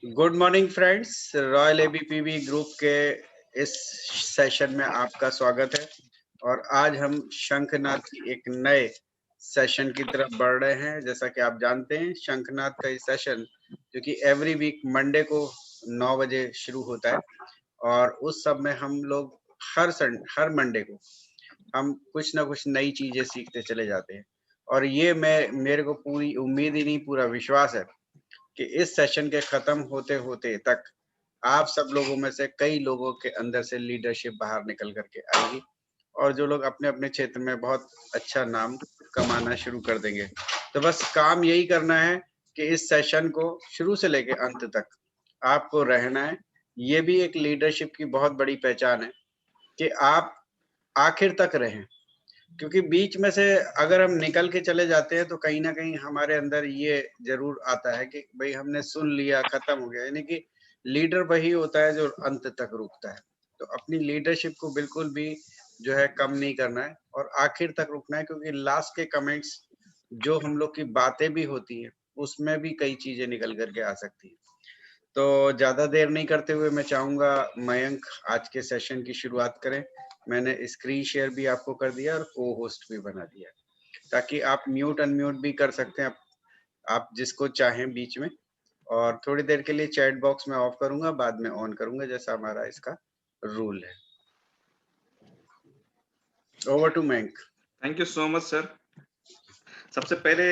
Good morning friends, royal ABPB group के इस session में आपका स्वागत है। और आज हम शंखनाद की एक नए सेशन की तरफ बढ़ रहे हैं। जैसा कि आप जानते हैं, शंखनाद का ये सेशन जो कि एवरी वीक मंडे को 9 बजे शुरू होता है और उस सब में हम लोग हर मंडे को हम कुछ ना कुछ नई चीजें सीखते चले जाते हैं। और ये मेरे को पूरी उम्मीद ही नहीं, पूरा विश्वास है कि इस सेशन के खत्म होते होते तक आप सब लोगों में से कई लोगों के अंदर से लीडरशिप बाहर निकल करके आएगी और जो लोग अपने अपने क्षेत्र में बहुत अच्छा नाम कमाना शुरू कर देंगे। तो बस काम यही करना है कि इस सेशन को शुरू से लेकर अंत तक आपको रहना है। ये भी एक लीडरशिप की बहुत बड़ी पहचान है कि आप आखिर तक रहें, क्योंकि बीच में से अगर हम निकल के चले जाते हैं तो कहीं ना कहीं हमारे अंदर ये जरूर आता है कि भाई हमने सुन लिया, खत्म हो गया। यानी कि लीडर वही होता है जो अंत तक रुकता है। तो अपनी लीडरशिप को बिल्कुल भी जो है कम नहीं करना है और आखिर तक रुकना है, क्योंकि लास्ट के कमेंट्स जो हम लोग की बातें भी होती हैं उसमें भी कई चीजें निकल करके आ सकती है। तो ज्यादा देर नहीं करते हुए मैं चाहूंगा मयंक आज के सेशन की शुरुआत करें। मैंने स्क्रीन शेयर भी आपको कर दिया और को होस्ट भी बना दिया, ताकि आप म्यूट अनम्यूट भी कर सकते हैं आप जिसको चाहें बीच में। और थोड़ी देर के लिए चैट बॉक्स में ऑफ करूंगा, बाद में ऑन करूंगा जैसा हमारा इसका रूल है। Over to Mayank. Thank you so much sir. सबसे पहले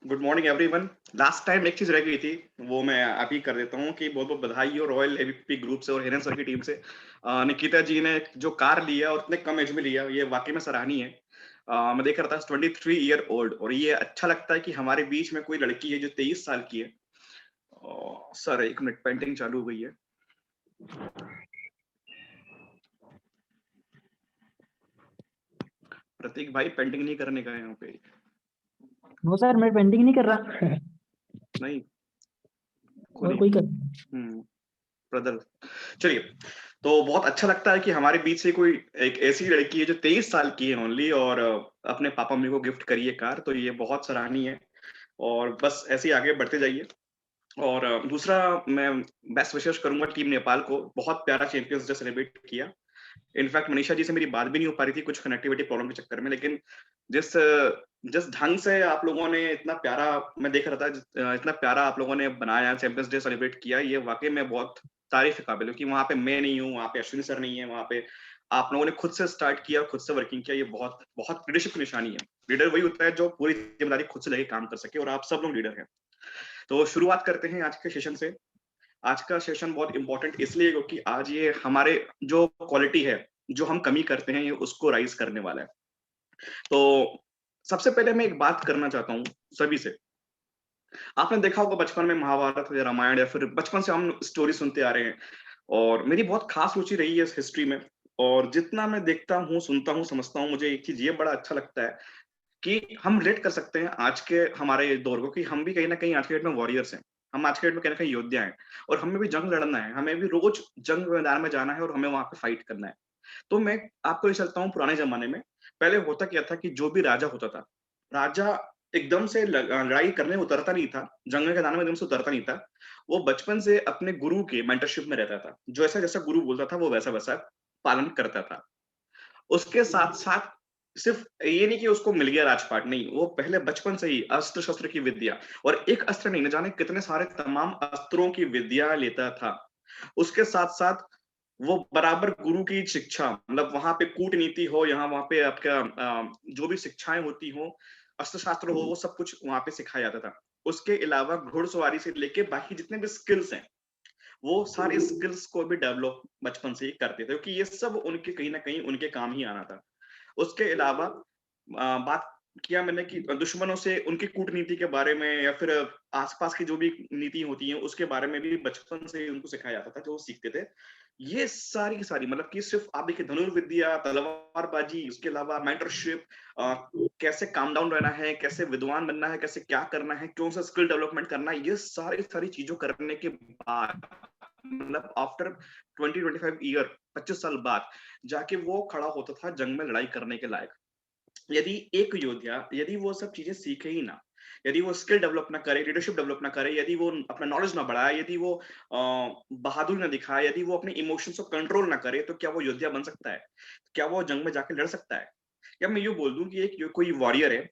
good morning everyone. Last time एक चीज रह गई थी, वो मैं अभी कर देता हूँ कि बहुत बहुत बधाई हो रॉयल एबीपी ग्रुप से और हिरन सर की टीम से। निकिता जी ने जो कार लिया और इतने कम एज में लिया, ये वाकई में सराहनीय है। मैं देख रहा था 23 ईयर ओल्ड, और ये अच्छा लगता है कि हमारे बीच में कोई लड़की है जो 23 साल की है। सर एक मिनट, पेंटिंग चालू हो गई है। प्रतीक भाई पेंटिंग नहीं करने का है यहाँ पे। नो सर, मैं पेंटिंग नहीं कर रहा। नहीं और कोई कर। ब्रदर, चलिए। तो बहुत अच्छा लगता है कि हमारे बीच से कोई एक ऐसी लड़की है जो 23 साल की है ओनली, और अपने पापा मम्मी को गिफ्ट करी है कार, तो ये बहुत सराहनीय है। और बस ऐसे ही आगे बढ़ते जाइए। और दूसरा, मैं बेस्ट विशेष करूंगा टीम नेपाल को। बहुत प्यारा चैंपियंस डे सेलिब्रेट किया। इनफैक्ट मनीषा जी से मेरी बात भी नहीं हो पा रही थी कुछ कनेक्टिविटी प्रॉब्लम के चक्कर में, लेकिन जिस जिस ढंग से आप लोगों ने इतना प्यारा, मैं देख रहा था इतना प्यारा आप लोगों ने बनाया, चैंपियंस डे सेलिब्रेट किया, ये वाकई में बहुत तारीफ के काबिल है। कि वहां पे मैं नहीं हूँ, वहां पे अश्विनी सर नहीं है, वहां पे आप लोगों ने खुद से स्टार्ट किया, खुद से वर्किंग किया, ये बहुत बहुत लीडरशिप की निशानी है। लीडर वही होता है जो पूरी जिम्मेदारी खुद से लेके काम कर सके, और आप सब लोग लीडर हैं। तो शुरुआत करते हैं आज के सेशन से। आज का सेशन बहुत इंपॉर्टेंट इसलिए क्योंकि आज ये हमारे जो क्वालिटी है, जो हम कमी करते हैं, ये उसको राइज करने वाला है। तो सबसे पहले मैं एक बात करना चाहता हूँ सभी से। आपने देखा होगा बचपन में महाभारत या रामायण, या फिर बचपन से हम स्टोरी सुनते आ रहे हैं, और मेरी बहुत खास रुचि रही है इस हिस्ट्री में। और जितना मैं देखता हूँ, सुनता हूँ, समझता हूँ, मुझे एक चीज ये बड़ा अच्छा लगता है कि हम रिलेट कर सकते हैं आज के हमारे दौर को, कि हम भी कहीं ना कहीं आज के डेट में वॉरियर्स हैं। हम आज के डेट में कहीं ना कहीं योद्धा हैं, और हमें भी जंग लड़ना है, हमें भी रोज जंग मैदान में जाना है, और हमें वहां पे फाइट करना है। तो मैं आपको ये चलता हूँ पुराने जमाने में। पहले होता क्या था कि जो भी राजा होता था, राजा एकदम से लड़ाई करने उतरता नहीं था, जंग के मैदान में एकदम से उतरता नहीं था। वो बचपन से अपने गुरु के मेंटरशिप में रहता था, जो ऐसा जैसा गुरु बोलता था वो वैसा वैसा पालन करता था। उसके साथ साथ सिर्फ ये नहीं कि उसको मिल गया राजपाट, नहीं, वो पहले बचपन से ही अस्त्र शस्त्र की विद्या, और एक अस्त्र नहीं, न जाने कितने सारे तमाम अस्त्रों की विद्या लेता था। उसके साथ साथ वो बराबर गुरु की शिक्षा, मतलब वहां पे कूटनीति हो, यहाँ वहां पे आपका जो भी शिक्षाएं होती हो, अस्त्र शास्त्र हो, वो सब कुछ वहां पे सिखाया जाता था। उसके अलावा घुड़सवारी से लेके बाकी जितने भी स्किल्स हैं, वो सारे स्किल्स को भी डेवलप बचपन से ही करते थे, क्योंकि ये सब उनके कहीं ना कहीं उनके काम ही आना था। उसके अलावा बात किया मैंने कि दुश्मनों से उनकी कूटनीति के बारे में, या फिर आसपास की जो भी नीति होती है उसके बारे में भी बचपन से ही उनको सिखाया जाता था, जो वो सीखते थे। ये सारी की सारी, मतलब कि सिर्फ आप देखिए धनुर्विद्या, तलवारबाजी, उसके अलावा मेंटरशिप, कैसे काम डाउन रहना है, कैसे विद्वान बनना है, कैसे क्या करना है, कौन सा स्किल डेवलपमेंट करना है, ये सारी सारी चीजों करने के बाद, मतलब आफ्टर 20-25 ईयर, 25 साल बाद जाके वो खड़ा होता था जंग में लड़ाई करने के लायक। यदि एक योद्धा, यदि वो सब चीजें सीखे ही ना, यदि वो स्किल डेवलप ना करे, लीडरशिप डेवलप ना करे, यदि वो अपना नॉलेज ना बढ़ाए, यदि वो बहादुरी ना दिखाए, यदि वो अपने इमोशंस को कंट्रोल ना करे, तो क्या वो योद्धा बन सकता है? क्या वो जंग में जाके लड़ सकता है? या मैं ये बोल दूं कि एक कोई वॉरियर है,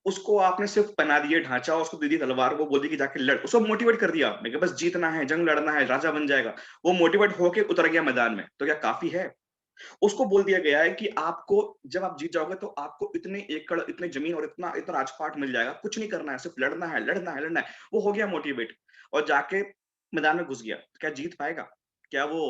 उसको आपने सिर्फ पहना दिया ढांचा, उसको दे दी तलवार, वो बोल दी कि जाके लड़, उसको मोटिवेट कर दिया आपने कि बस जीतना है, जंग लड़ना है, राजा बन जाएगा, वो मोटिवेट होके उतर गया मैदान में, तो क्या काफी है? उसको बोल दिया गया है कि आपको जब आप जीत जाओगे तो आपको इतने एकड़, इतने जमीन और इतना इतना राजपाट मिल जाएगा, कुछ नहीं करना है, सिर्फ लड़ना है, लड़ना है, लड़ना है। वो हो गया मोटिवेट और जाके मैदान में घुस गया। क्या जीत पाएगा? क्या वो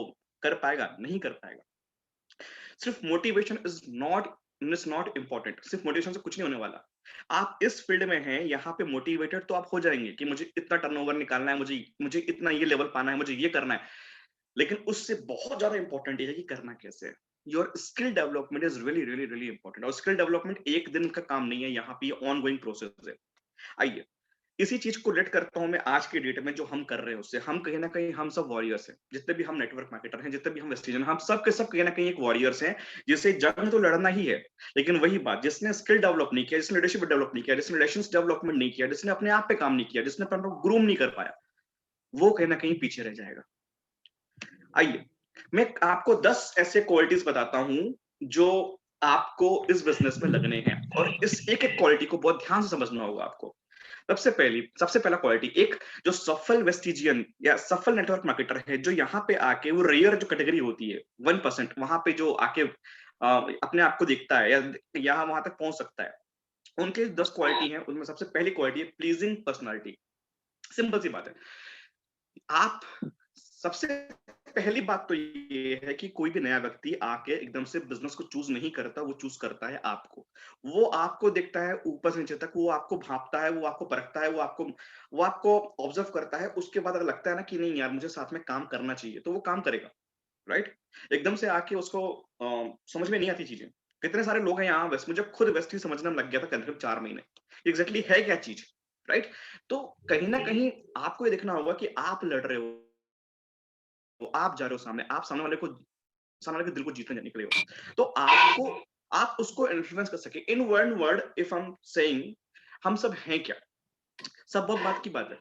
कर पाएगा? नहीं कर पाएगा। सिर्फ मोटिवेशन इज नॉट इम्पोर्टेंट। सिर्फ मोटिवेशन से कुछ नहीं होने वाला। आप इस फील्ड में हैं, यहाँ पे मोटिवेटेड तो आप हो जाएंगे कि मुझे इतना टर्नओवर निकालना है, मुझे मुझे इतना ये लेवल पाना है, मुझे ये करना है। लेकिन उससे बहुत ज्यादा इंपॉर्टेंट है कि करना कैसे है। Your skill development is really really really important. और स्किल डेवलपमेंट एक दिन का काम नहीं है, यहाँ पे ऑन गोइंग प्रोसेस है। आइए इसी चीज को रिलेट करता हूं मैं आज के डेट में जो हम कर रहे हैं उससे। हम कहीं ना कहीं हम सब वॉरियर्स हैं, जितने भी हम नेटवर्क मार्केटर हैं, जितने भी हम वेस्टिजन, हम सब के सब कहीं ना कहीं एक वॉरियर्स हैं, जिसे जंग तो लड़ना ही है। लेकिन वही बात, जिसने स्किल डेवलप नहीं किया, जिसने लीडरशिप डेवलप नहीं किया, जिसने रिलेशंस डेवलपमेंट नहीं किया, जिसने अपने आप पे काम नहीं किया, जिसने अपना ग्रूम नहीं कर पाया, वो कहीं ना कहीं पीछे रह जाएगा। आइए मैं आपको 10 ऐसे क्वालिटीज बताता हूं जो आपको इस बिजनेस में लगने हैं, और इस एक एक क्वालिटी को बहुत ध्यान से समझना होगा आपको। सबसे पहला क्वालिटी, एक जो सफल वेस्टिजियन या सफल नेटवर्क मार्केटर है, जो यहाँ पे आके वो रेयर जो कैटेगरी होती है 1%, वहां पे जो आके अपने आप को देखता है या यहाँ वहां तक पहुंच सकता है, उनके 10 क्वालिटी हैं। उनमें सबसे पहली क्वालिटी है प्लीजिंग पर्सनालिटी। सिंपल सी बात है। आप सबसे पहली बात तो ये है कि कोई भी नया व्यक्ति आके एकदम से बिजनेस को चूज नहीं करता, वो चूज करता है आपको। वो आपको देखता है ऊपर से नीचे तक, वो आपको भांपता है, वो आपको परखता है, वो आपको ऑब्जर्व करता है। उसके बाद अगर लगता है ना कि नहीं यार मुझे साथ में काम करना चाहिए, तो वो काम करेगा। राइट? एकदम से आके उसको समझ में नहीं आती चीजें। कितने सारे लोग हैं यहाँ वेस्ट, मुझे खुद वेस्ट ही समझना लग गया था करीब 4 महीने एग्जैक्टली है क्या चीज। राइट? तो कहीं ना कहीं आपको ये देखना होगा कि आप लड़ रहे हो, तो आप जा रहे हो सामने, आप सामने वाले के दिल को जीतने निकले हो, तो आपको आप उसको इन्फ्लुएंस कर सके। In one word if I am saying, हम सब हैं क्या? सब बहुत बात की बात है,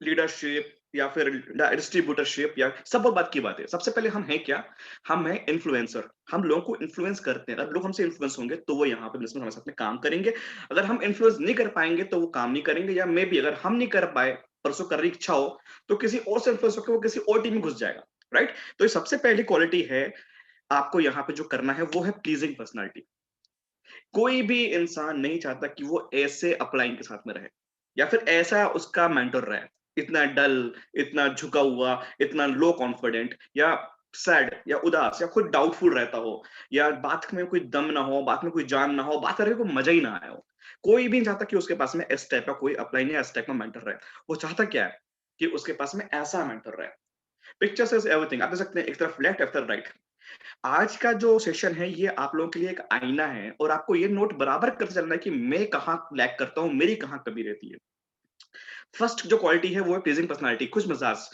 लीडरशिप या फिर डिस्ट्रीब्यूटरशिप, या सब बहुत बात की बात है। सबसे पहले हम हैं क्या? हम हैं इन्फ्लुएंसर। हम लोगों को इन्फ्लुएंस करते हैं। अगर लोग हमसे इन्फ्लुएंस होंगे तो वो यहाँ पे बिजनेस में हमारे साथ में काम करेंगे। अगर हम इन्फ्लुएंस नहीं कर पाएंगे तो वो काम नहीं करेंगे, या मे बी अगर हम नहीं कर पाए, परसों करने की इच्छा हो, तो किसी और से इन्फ्लुएंस होकर वो किसी और टीम में घुस जाएगा। राइट? तो ये सबसे पहली क्वालिटी है आपको यहाँ पे जो करना है, वो है प्लीजिंग पर्सनालिटी। कोई भी इंसान नहीं चाहता कि वो ऐसे अपलाइन के साथ में रहे, या फिर ऐसा उसका मेंटर रहे, इतना डल, इतना झुका हुआ, इतना लो कॉन्फिडेंट, या सैड या उदास या खुद डाउटफुल रहता हो, या बात में कोई दम ना हो, बात में कोई जान ना हो, बात करने को मजा ही ना आया हो। कोई भी नहीं चाहता कि उसके पास में इस टाइप का कोई अपलाइन या इस टाइप का मेंटर रहे। वो चाहता क्या है कि उसके पास में ऐसा मेंटर रहे। Picture says everything. आप देख सकते हैं एक तरफ लेफ्ट, एक तरफ राइट। आज का जो सेशन है ये आप लोगों के लिए एक आईना है, और आपको ये नोट बराबर करते चलना है कि मैं कहाँ लैग करता हूँ, मेरी कहाँ कमी रहती है। फर्स्ट जो क्वालिटी है वो है प्लीजिंग पर्सनालिटी, खुश मिजाज।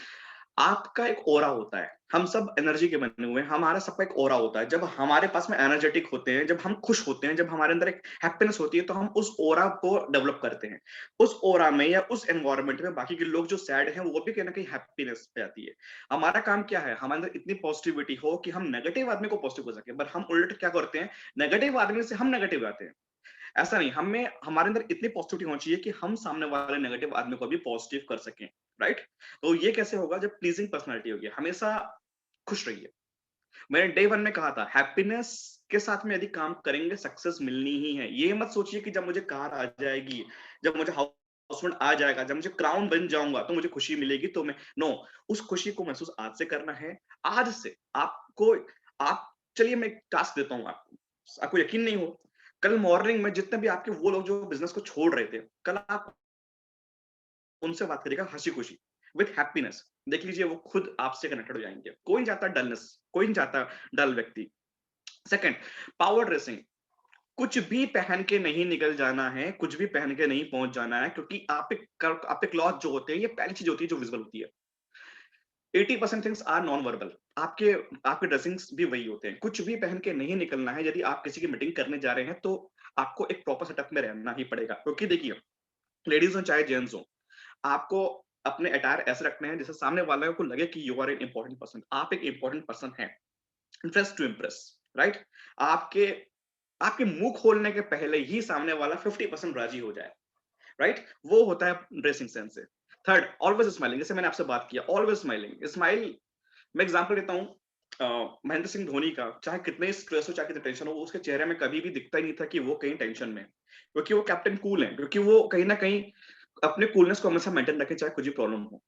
आपका एक ओरा होता है, हम सब एनर्जी के बने हुए हैं, हमारा सबका एक ओरा होता है। जब हमारे पास में एनर्जेटिक होते हैं, जब हम खुश होते हैं, जब हमारे अंदर एक हैप्पीनेस होती है, तो हम उस ओरा को डेवलप करते हैं। उस ओरा में या उस एनवायरनमेंट में बाकी के लोग जो सैड हैं वो भी कहीं ना कहीं हैप्पीनेस पे आती है। हमारा काम क्या है, हमारे अंदर इतनी पॉजिटिविटी हो कि हम नेगेटिव आदमी को पॉजिटिव कर सके। पर हम उल्ट क्या करते हैं, नेगेटिव आदमी से हम नेगेटिव आते हैं। ऐसा नहीं, हमें हमारे अंदर इतनी पॉजिटिविटी होनी चाहिए कि हम सामने वाले नेगेटिव आदमी को भी पॉजिटिव कर सकें। राइट? तो ये कैसे होगा, जब प्लीजिंग पर्सनालिटी होगी। हमेशा खुश रहिए। मैंने डे 1 में कहा था, हैप्पीनेस के साथ में यदि काम करेंगे सक्सेस मिलनी ही है। ये मत सोचिए कि जब मुझे कार आ जाएगी, जब मुझे हाउसफुल आ जाएगा, जब मुझे क्राउन बन जाऊंगा तो मुझे खुशी मिलेगी, तो मैं नो, उस खुशी को महसूस आज से करना है। आज से आपको, आप चलिए मैं एक टास्क देता हूँ आपको यकीन नहीं हो, कल मॉर्निंग में जितने भी आपके वो लोग जो बिजनेस को छोड़ रहे थे, कल आप उनसे बात करिएगा हंसी खुशी, विथ हैप्पीनेस। देख लीजिए वो खुद आपसे कनेक्टेड हो जाएंगे। कोई नहीं चाहता डलनेस, कोई नहीं चाहता डल व्यक्ति। Second, power dressing. कुछ भी पहन के नहीं निकल जाना है, कुछ भी पहन के नहीं पहुंच जाना है, क्योंकि आपके क्लॉथ जो होते हैं, ये पहली चीज होती है जो विजिबल होती है। 80% थिंग्स आर नॉन वर्बल। आपके आपके ड्रेसिंग्स भी वही होते हैं। कुछ भी पहन के नहीं निकलना है। यदि आप किसी की मीटिंग करने जा रहे हैं तो आपको एक प्रॉपर सेटअप में रहना ही पड़ेगा, क्योंकि देखिए लेडीज हो चाहे जेंट्स हो, आपको अपने अटायर ऐसे रखने हैं जिससे सामने वाले को लगे कि you are an important person, आप एक इंपॉर्टेंट पर्सन है, इंटरेस्ट टू इम्प्रेस, राइट? आपके आपके मुंह खोलने के पहले ही सामने वाला 50% राजी हो जाए, राइट? वो होता है ड्रेसिंग सेंस से। थर्ड, ऑलवेज स्माइलिंग, जैसे मैंने आपसे बात किया, ऑलवेज स्माइलिंग। स्माइल, मैं एग्जांपल देता हूँ, महेंद्र सिंह धोनी का, चाहे कितने स्ट्रेस हो चाहे कितने टेंशन हो, उसके चेहरे में कभी भी दिखता ही नहीं था कि वो कहीं टेंशन में है, क्योंकि वो कैप्टन कूल है, क्योंकि वो कहीं ना कहीं अपने कूलनेस को हमेशा मेंटेन रखे चाहे कुछ भी प्रॉब्लम हो।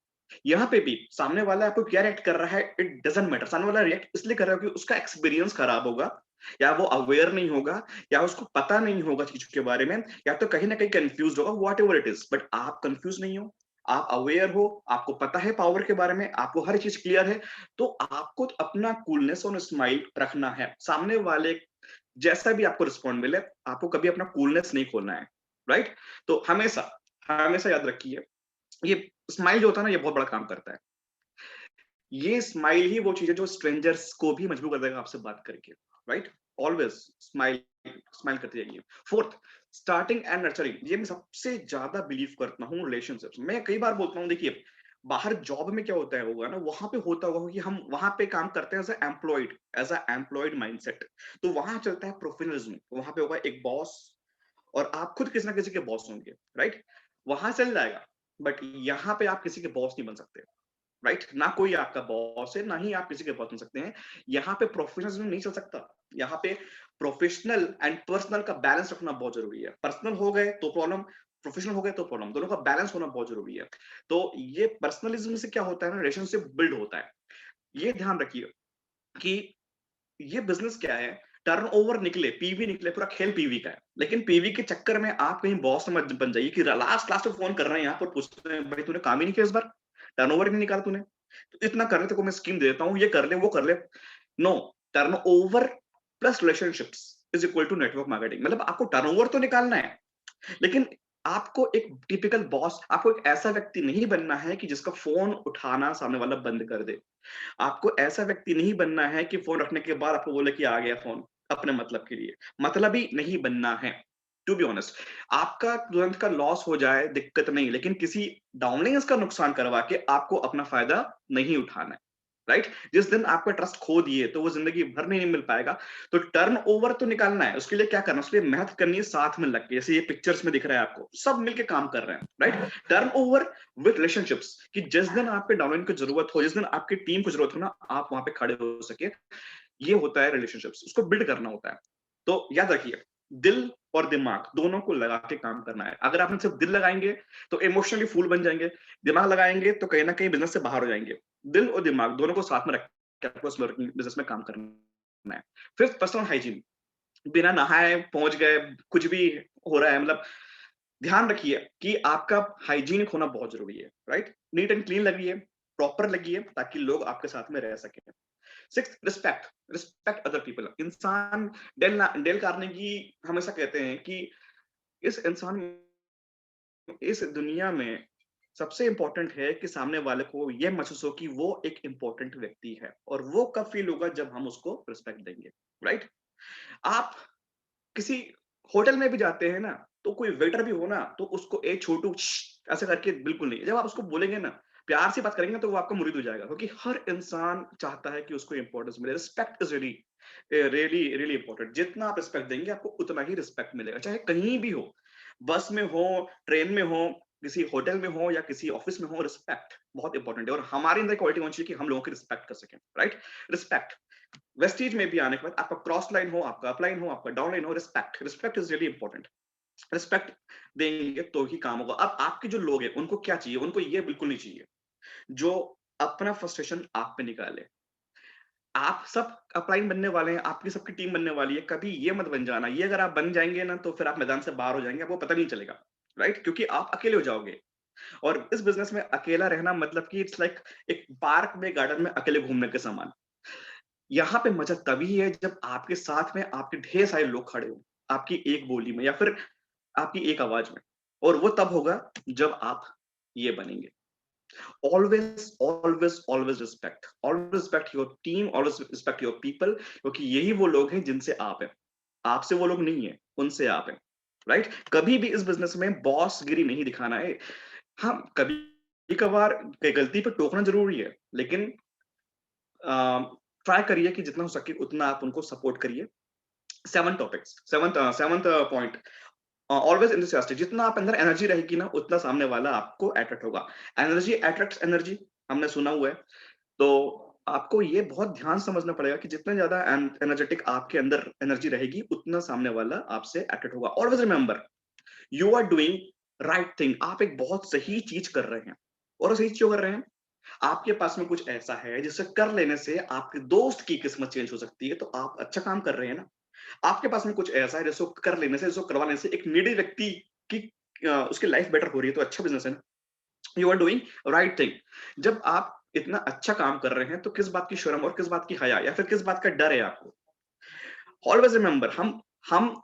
यहाँ पे भी सामने वाला आपको क्या रिएक्ट कर रहा है, इट डजंट मैटर। सामने वाला रिएक्ट इसलिए कर रहा है कि उसका एक्सपीरियंस खराब होगा, या वो अवेयर नहीं होगा, या उसको पता नहीं होगा चीजों के बारे में, या तो कहीं ना कहीं कंफ्यूज होगा, what ever it is. But आप कंफ्यूज नहीं हो, आप अवेयर हो, आपको पता है पावर के बारे में, आपको हर चीज क्लियर है, तो आपको अपना कूलनेस और स्माइल रखना है। सामने वाले जैसा भी आपको रिस्पॉन्ड मिले, आपको कभी अपना कूलनेस नहीं खोलना है, राइट? तो हमेशा हमेशा याद रखिए, ये स्माइल जो होता है ना, ये बहुत बड़ा काम करता है। ये स्माइल ही वो चीज है जो स्ट्रेंजर्स को भी मजबूर कर देगा आपसे बात करके, राइट? ऑलवेज स्माइल, स्माइल करते जाइए। Fourth, starting and nurturing. ये मैं सबसे ज्यादा बिलीव करता हूँ रिलेशनशिप्स में। कई बार बोलता हूँ, देखिए बाहर जॉब में क्या होता है होगा ना, वहां पे होता होगा कि हम वहां पे काम करते हैं एज अ एम्प्लॉयड माइंडसेट, तो वहां चलता है प्रोफेशनलिज्म, वहां पे होगा एक बॉस, और आप खुद किसी ना किसी के बॉस होंगे, राइट? वहां चल जाएगा, बट यहाँ पे आप किसी के बॉस नहीं बन सकते, राइट? ना कोई आपका बॉस है, ना ही आप किसी के बॉस बन सकते हैं। यहाँ पे प्रोफेशनलिज्म नहीं चल सकता। यहाँ पे प्रोफेशनल एंड पर्सनल का बैलेंस रखना बहुत जरूरी है। पर्सनल हो गए तो प्रॉब्लम, प्रोफेशनल हो गए तो प्रॉब्लम, दोनों का बैलेंस होना बहुत जरूरी है। तो ये पर्सनलिज्म से क्या होता है ना, रिलेशनशिप बिल्ड होता है। ये ध्यान रखिए कि ये बिजनेस क्या है, टर्नओवर निकले, पीवी निकले, पूरा खेल पीवी का है। लेकिन पीवी के चक्कर में आप कहीं बॉस मत बन जाइए कि लास्ट लास्ट में फोन कर रहे हैं यहाँ पर पूछ रहे हैं, भाई तूने काम ही नहीं किया इस बार, टर्नओवर ही नहीं निकाला तूने, तो इतना करने तक मैं स्कीम दे देता हूँ, ये कर ले वो कर ले। No, turnover plus relationships is equal to network marketing. मतलब आपको टर्नओवर तो निकालना है, लेकिन आपको एक टिपिकल बॉस, आपको एक ऐसा व्यक्ति नहीं बनना है कि जिसका फोन उठाना सामने वाला बंद कर दे। आपको ऐसा व्यक्ति नहीं बनना है कि फोन रखने के बाद आपको बोले कि आ गया फोन, अपने मतलब के लिए। मतलबी नहीं बनना है, टू बी ऑनेस्ट। आपका तुरंत का लॉस हो जाए दिक्कत नहीं, लेकिन किसी डाउनलाइंस का नुकसान करवा के आपको अपना फायदा नहीं उठाना है, राइट? जिस दिन आपका ट्रस्ट खो दिए तो वो जिंदगी भर नहीं मिल पाएगा। तो टर्न ओवर तो निकालना है, उसके लिए क्या करना है, उसके लिए मेहनत करनी है साथ में लग के। जैसे ये पिक्चर्स में दिख रहा है आपको, सब मिलके काम कर रहे हैं, right? Turn over with relationships, कि जिस दिन आपके डाउनलाइन की जरूरत हो, जिस दिन आपकी टीम को जरूरत हो ना, आप वहां पे खड़े हो सके। ये होता है रिलेशनशिप्स, उसको बिल्ड करना होता है। तो याद रखिए, दिल और दिमाग दोनों को लगा के काम करना है। अगर आपने सिर्फ दिल लगाएंगे तो इमोशनली फूल बन जाएंगे, दिमाग लगाएंगे तो कहीं ना कहीं बिजनेस से बाहर हो जाएंगे। दिल और दिमाग दोनों को साथ में रख के आपको बिजनेस में काम करना है। Fifth, personal hygiene. बिना नहाए पहुंच गए, कुछ भी हो रहा है, मतलब ध्यान रखिए कि आपका हाइजीनिक होना बहुत जरूरी है, राइट? नीट एंड क्लीन लगिए, प्रॉपर लगिए, ताकि लोग आपके साथ में रह सके। Six, respect, respect other people. इंसान, डेल कार्नेगी हमेशा कहते हैं कि इस इंसान, इस दुनिया में सबसे इंपॉर्टेंट है कि सामने वाले को यह महसूस हो कि वो एक इंपॉर्टेंट व्यक्ति है, और वो कब फील होगा जब हम उसको रिस्पेक्ट देंगे, राइट? आप किसी होटल में भी जाते हैं ना, तो कोई वेटर भी हो ना, तो उसको ए छोटू ऐसे करके बिल्कुल नहीं, जब आप उसको बोलेंगे ना, प्यार से बात करेंगे, तो वो आपका मुरीद हो जाएगा, क्योंकि हर इंसान चाहता है कि उसको इंपॉर्टेंस मिले। Respect is really really really important. जितना आप रिस्पेक्ट देंगे, आपको उतना ही रिस्पेक्ट मिलेगा, चाहे कहीं भी हो, बस में हो, ट्रेन में हो, किसी होटल में हो, या किसी ऑफिस में हो। रिस्पेक्ट बहुत इंपॉर्टेंट है, और हमारे अंदर क्वालिटी होनी चाहिए कि हम लोगों की रिस्पेक्ट कर सकें, राइट? रिस्पेक्ट, वेस्टीज में भी आने के बाद आपका क्रॉस लाइन हो, आपका अपलाइन हो, आपका डाउन लाइन हो, respect, respect is really important. Respect देंगे तो ही काम होगा। अब आपके जो लोग हैं, उनको क्या चाहिए? उनको ये बिल्कुल नहीं चाहिए जो अपना फ्रस्ट्रेशन आप पे निकाले। आप सब अपलाइन बनने वाले हैं, आपकी सबकी टीम बनने वाली है, कभी ये मत बन जाना। ये अगर आप बन जाएंगे ना, तो फिर आप मैदान से बाहर हो जाएंगे, आपको पता नहीं चलेगा, राइट? क्योंकि आप अकेले हो जाओगे। और इस बिजनेस में अकेला रहना मतलब कि इट्स लाइक एक पार्क में, गार्डन में अकेले घूमने के समान। यहाँ पे मजा तभी है जब आपके साथ में आपके ढेर सारे लोग खड़े हो, आपकी एक बोली में, या फिर आपकी एक आवाज में। और वो तब होगा जब आप ये बनेंगे। Always always always respect, always respect your team, always respect your people, क्योंकि यही वो लोग हैं जिनसे आप हैं। आपसे वो लोग नहीं है, उनसे आप हैं। राइट? कभी भी इस बिजनेस में बॉस गिरी नहीं दिखाना है। हाँ, कभी कभार गलती पे टोकना जरूरी है, लेकिन ट्राई करिए कि जितना हो सके उतना आप उनको सपोर्ट करिए। Seventh point, always enthusiastic। जितना आप अंदर एनर्जी रहेगी ना, उतना सामने वाला आपको अट्रैक्ट होगा। एनर्जी अट्रैक्ट्स एनर्जी, हमने सुना हुआ है। तो आपको ये बहुत ध्यान समझना पड़ेगा कि जितना ज्यादा एनर्जेटिक आपके अंदर एनर्जी रहेगी, उतना सामने वाला आपसे अट्रैक्ट होगा। Always remember, you are doing right thing. आप एक बहुत सही चीज कर रहे हैं। और सही चीज क्यों कर रहे हैं? आपके पास में कुछ ऐसा है जिसे कर लेने से आपके दोस्त की किस्मत चेंज हो सकती है, तो आप अच्छा काम कर रहे हैं ना। आपके पास में कुछ ऐसा है जिसको कर लेने से, जिसको करवाने से एक नीडी व्यक्ति की उसकी लाइफ बेटर हो रही है, तो अच्छा बिजनेस है ना। You are doing right thing. जब आप इतना अच्छा काम कर रहे हैं, तो किस बात की शर्म और किस बात की हया या फिर किस बात का डर है आपको? ऑलवेज रिमेंबर, हम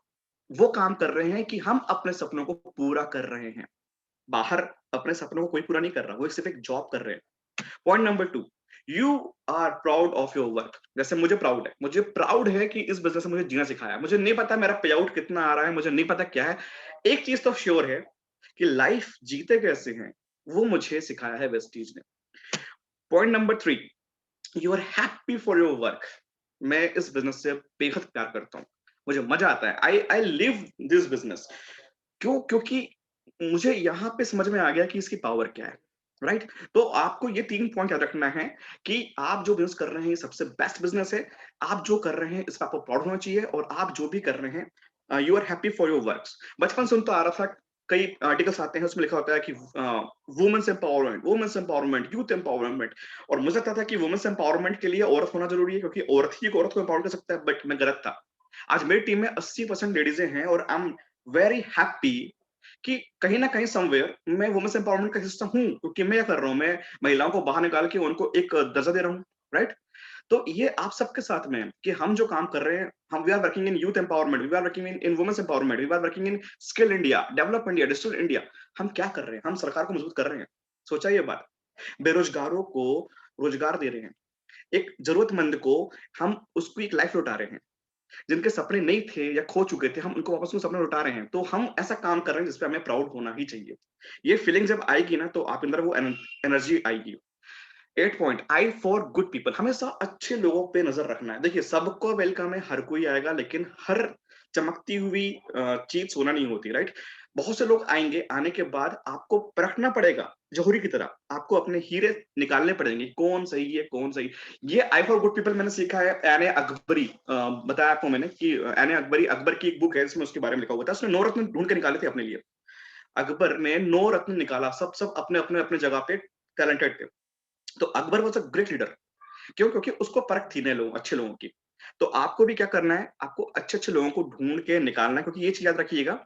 वो काम कर रहे हैं कि हम अपने सपनों को पूरा कर रहे हैं। बाहर अपने सपनों को कोई पूरा नहीं कर रहा, वो सिर्फ एक जॉब कर रहे हैं। Point number 2, you are proud of your work. जैसे मुझे प्राउड है कि इस बिजनेस ने मुझे जीना सिखाया। मुझे नहीं पता मेरा पे आउट कितना आ रहा है, मुझे नहीं पता क्या है। एक चीज तो श्योर है कि लाइफ जीते कैसे हैं, वो मुझे सिखाया है वेस्टीज ने। Point number 3, you are happy for your work. मैं इस बिजनेस से बेहद प्यार करता हूँ, मुझे मजा आता है। I live this business. क्यों? क्योंकि मुझे यहाँ पे समझ में आ गया कि इसकी पावर क्या है। राइट? तो आपको ये 3 पॉइंट याद रखना है कि आप जो बिजनेस कर रहे हैं, ये सबसे बेस्ट बिजनेस है। आप जो कर रहे हैं, इस पर आपको प्राउड होना चाहिए, और आप जो भी कर रहे हैं, you are happy for your works. बचपन से सुनता आ रहा था, कई आर्टिकल्स आते हैं, उसमें लिखा होता है कि वुमेन्स एम्पावरमेंट, यूथ एम्पावरमेंट। और मुझे लगता था कि वुमेन्स एम्पावरमेंट के लिए औरत होना जरूरी है, क्योंकि औरत ही एक औरत को एम्पावर कर सकता है, बट मैं गलत था। आज मेरी टीम में 80% लेडीजें हैं, और आई एम वेरी हैप्पी कि कहीं ना कहीं समवेयर मैं वुमेन्स एम्पावरमेंट का हिस्सा हूँ। क्योंकि मैं क्या कर रहा हूँ, मैं महिलाओं को बाहर निकाल के उनको एक दर्जा दे रहा हूँ। राइट? तो ये आप सबके साथ में है कि हम जो काम कर रहे हैं, हम we are working in youth empowerment, we are working in women's empowerment, we are working in skill India, develop India, digital India. हम क्या कर रहे हैं? हम सरकार को मजबूत कर रहे हैं। सोचा ये बात, बेरोजगारों को रोजगार दे रहे हैं, एक जरूरतमंद को हम उसको एक लाइफ लौटा रहे हैं, जिनके सपने नहीं थे या खो चुके थे, हम उनको वापस उन सपने लौटा रहे हैं। तो हम ऐसा काम कर रहे हैं जिसपे हमें प्राउड होना ही चाहिए। ये फीलिंग जब आएगी ना, तो आप अंदर वो एनर्जी आएगी। 8 point, I for good people. हमेशा अच्छे लोगों पे नजर रखना है। देखिए, सबको वेलकम है, हर कोई आएगा, लेकिन हर चमकती हुई चीज सोना नहीं होती। राइट? बहुत से लोग आएंगे, आने के बाद आपको परखना पड़ेगा, जौहरी की तरह आपको अपने हीरे निकालने पड़ेंगे, कौन सही है कौन सही। ये आई फॉर गुड पीपल मैंने सीखा है एने अकबरी, बताया आपको मैंने कि एने अकबरी, अकबर की एक बुक है, इसमें उसके बारे में लिखा हुआ था। उसने 9 रत्न ढूंढ के निकाले थे अपने लिए। अकबर ने 9 रत्न निकाला, सब सब अपने अपने अपने जगह पे टैलेंटेड थे। तो Akbar was a great leader. क्यों? क्योंकि उसको परख थी नए लोगों, अच्छे लोगों की। तो आपको भी क्या करना है, आपको अच्छे अच्छे लोगों को ढूंढ के निकालना है। क्योंकि ये चीज याद रखिएगा,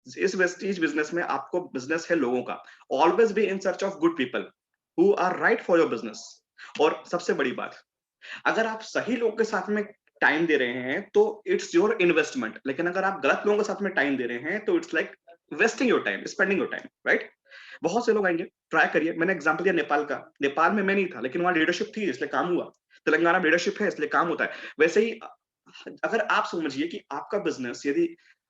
इस वेस्टीज बिजनेस में आपको बिजनेस है लोगों का। Always be in search of good people who are right for your business. और सबसे बड़ी बात, अगर आप सही लोगों के साथ में टाइम दे रहे हैं, तो इट्स योर इन्वेस्टमेंट। लेकिन अगर आप गलत लोगों के साथ में टाइम दे रहे हैं, तो it's like wasting your time, spending your time. Right? बहुत से लोग आएंगे, ट्राई करिए। मैंने एग्जांपल दिया नेपाल का। नेपाल में मैं नहीं था, लेकिन वहां लीडरशिप थी, इसलिए काम हुआ। तेलंगाना में लीडरशिप है, इसलिए काम होता है। वैसे ही अगर आप समझिए कि आपका बिजनेस यदि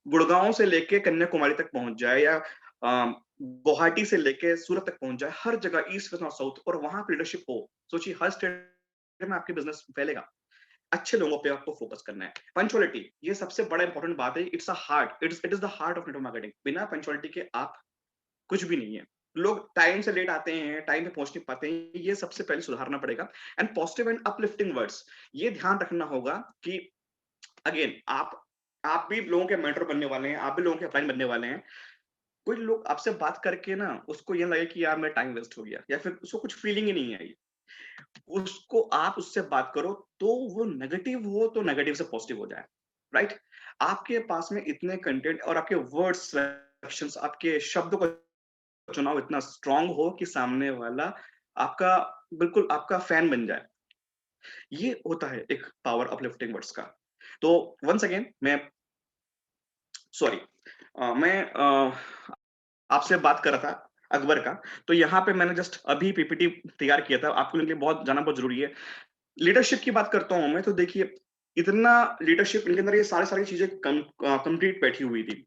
गुड़गांव से लेके कन्याकुमारी तक पहुंच जाए, या गुवाहाटी से लेके सूरत तक पहुंच जाए, हर जगह ईस्ट वेस्ट नॉर्थ साउथ, और वहां लीडरशिप हो, सोचिए हर स्टेट में आपके बिजनेस फैलेगा। अच्छे लोगों पे आपको फोकस करना है। पंचुअलिटी, ये सबसे बड़ा इंपॉर्टेंट बात है। It's a heart, it is the heart of network marketing. बिना पंचुअलिटी के आप कुछ भी नहीं है। लोग टाइम से लेट आते हैं, टाइम पे पहुंच नहीं पाते हैं, ये सबसे पहले सुधारना पड़ेगा। And positive and uplifting words, ये ध्यान रखना होगा कि अगेन आप भी लोगों के मेंटर बनने वाले हैं, आप भी लोगों के अपलाइन बनने वाले हैं। कोई लोग आपसे बात करके ना, उसको ये लगे कि यार मेरा टाइम वेस्ट हो गया, या फिर उसको कुछ फीलिंग ही नहीं आई, उसको आप उससे बात करो, तो वो नेगेटिव हो तो नेगेटिव से पॉजिटिव हो जाए। राइट? आपके पास में इतने कंटेंट और आपके वर्ड्स सिलेक्शंस, आपके शब्दों का चुनाव इतना स्ट्रांग हो कि सामने वाला आपका बिल्कुल आपका फैन बन जाए। ये होता है एक पावर अपलिफ्टिंग वर्ड्स का। तो वंस अगेन मैं सॉरी, मैं आपसे बात कर रहा था अकबर का। तो यहाँ पे मैंने जस्ट अभी पीपीटी तैयार किया था, आपके लिए बहुत जाना बहुत जरूरी है। लीडरशिप की बात करता हूं मैं, तो देखिए इतना लीडरशिप इनके अंदर ये सारी सारी चीजें कंप्लीट बैठी हुई थी।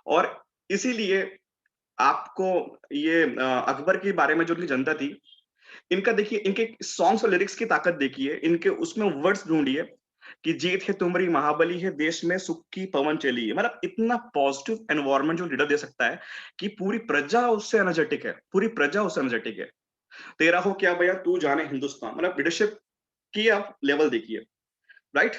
और इसीलिए आपको ये अकबर के बारे में जो उनकी जनता थी, इनका देखिए, इनके सॉन्ग्स और लिरिक्स की ताकत देखिए, इनके उसमें वर्ड्स ढूंढिए कि जीत है तुम्हारी महाबली है, देश में सुख की पवन चली है। मतलब इतना पॉजिटिव एनवायरनमेंट जो लीडर दे सकता है कि पूरी प्रजा उससे एनर्जेटिक है, पूरी प्रजा उससे एनर्जेटिक है। तेरा हो क्या भैया तू जाने हिंदुस्तान, मतलब लीडरशिप की आप लेवल देखिए, राइट।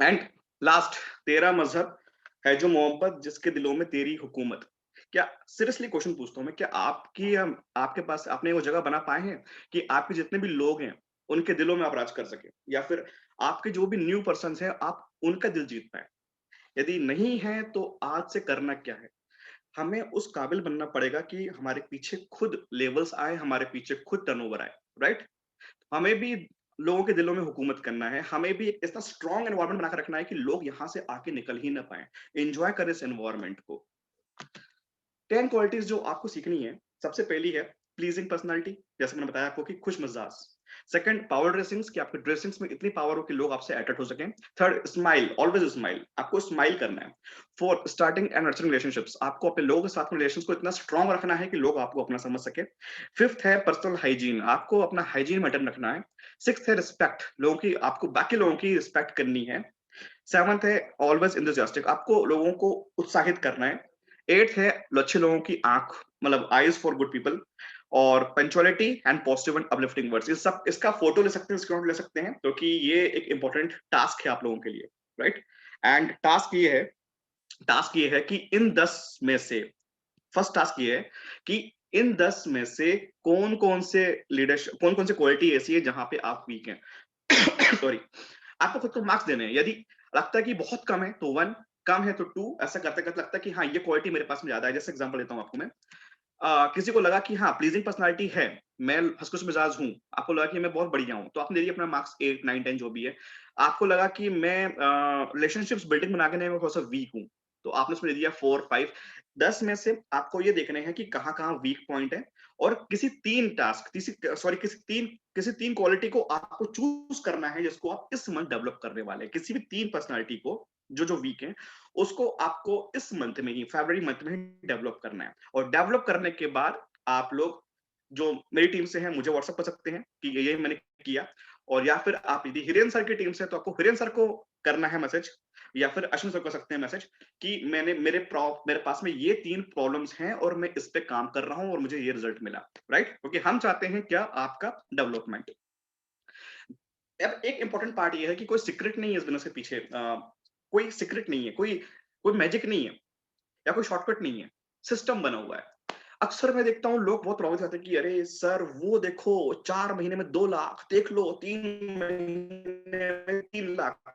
एंड लास्ट, तेरा मजहब है जो मोहब्बत, जिसके दिलों में तेरी हुकूमत। क्या सीरियसली क्वेश्चन पूछता हूं मैं, क्या आपके पास आपने वो जगह बना पाए हैं कि आपके जितने भी लोग हैं उनके दिलों में आप राज कर सके, या फिर आपके जो भी न्यू पर्सन है आप उनका दिल जीत पाए? यदि नहीं है तो आज से करना क्या है? हमें उस काबिल बनना पड़ेगा कि हमारे पीछे खुद लेवल्स आए, हमारे पीछे खुद टर्नओवर आए, राइट। हमें भी लोगों के दिलों में हुकूमत करना है, हमें भी एक ऐसा स्ट्रॉन्ग एनवायरनमेंट बनाकर रखना है कि लोग यहां से आके निकल ही ना पाए, एंजॉय करें इस एनवायरनमेंट को। 10 क्वालिटीज जो आपको सीखनी है, सबसे पहली है प्लीजिंग पर्सनालिटी, जैसे मैंने बताया आपको कि खुश मिजाज। सेकंड, पावर ड्रेसिंग्स, कि आपके ड्रेसिंग्स में इतनी पावर हो कि लोग आपसे अट्रैक्ट हो सकें। थर्ड, स्माइल, ऑलवेज स्माइल, आपको स्माइल करना है। Fourth, starting and nurturing relationships, आपको अपने लोगों के साथ में रिलेशंस को इतना स्ट्रॉन्ग रखना है कि लोग आपको अपना समझ सके। फिफ्थ है पर्सनल हाइजीन, आपको अपना हाइजीन मेंटेन रखना है। सिक्स्थ है रिस्पेक्ट, लोगों की, आपको बाकी लोगों की रिस्पेक्ट करनी है। सेवंथ है ऑलवेज इंथुसियास्टिक, आपको लोगों को उत्साहित करना है। एट्थ है अच्छे लोगों की आंख, मतलब आईज फॉर गुड पीपल। और punctuality and positive and uplifting words, ये सब, इसका फोटो ले सकते हैं, स्क्रीनशॉट ले सकते हैं, क्योंकि ये एक इंपॉर्टेंट टास्क है आप लोगों के लिए, राइट। एंड टास्क ये है कि इन 10 में से, फर्स्ट टास्क ये है कि इन 10 में से कौन कौन से लीडरशिप, कौन कौन से क्वालिटी ऐसी है जहां पे आप वीक हैं। सॉरी, आपको खुद को मार्क्स देने हैं। यदि लगता है कि बहुत कम है तो 1, कम है तो 2, ऐसा करते करते लगता है कि हाँ ये क्वालिटी मेरे पास में ज्यादा है। जैसे एग्जांपल देता हूँ आपको मैं, किसी को लगा कि हाँ प्लीजिंग पर्सनालिटी है, मैं हंसखुश मिजाज हूँ, आपको लगा कि मैं बहुत बढ़िया हूँ, तो आपने दे दिया अपना मार्क्स 8, 9, 10 जो भी है। आपको लगा कि मैं रिलेशनशिप्स बिल्डिंग बनाने में थोड़ा सा वीक हूँ, तो आपने उसमें दे दिया 4, 5। 10 में से आपको ये देखने हैं कि कहाँ कहाँ वीक पॉइंट है, और किसी तीन क्वालिटी को आपको चूज करना है जिसको आप इस मंथ डेवलप करने वाले हैं। किसी भी 3 पर्सनालिटी को, जो जो वीक है, उसको आपको इस मंथ में ही, फरवरी मंथ में ही डेवलप करना है। और डेवलप करने के बाद आप लोग जो मेरी टीम से हैं मुझे व्हाट्सएप कर सकते हैं कि ये मैंने किया, और या फिर आप यदि हिरेन सर की टीम से, तो आपको हिरेन सर को करना है मैसेज, या फिर अश्विन सर कर सकते हैं मैसेज कि मेरे पास में ये 3 प्रॉब्लम्स हैं और मैं इस पे काम कर रहा हूं और मुझे ये रिजल्ट मिला, राइट। क्योंकि हम चाहते हैं क्या, आपका डेवलपमेंट। अब एक इंपॉर्टेंट पार्ट ये है कि कोई सीक्रेट नहीं है इस बिजनेस के पीछे, कोई सीक्रेट नहीं है, कोई मैजिक नहीं है, या कोई शॉर्टकट नहीं है, सिस्टम बना हुआ है। अक्सर मैं देखता हूँ लोग बहुत प्रभावित होते हैं कि अरे सर वो देखो 4 महीने में 2 लाख, देख लो 3 महीने में 3 लाख।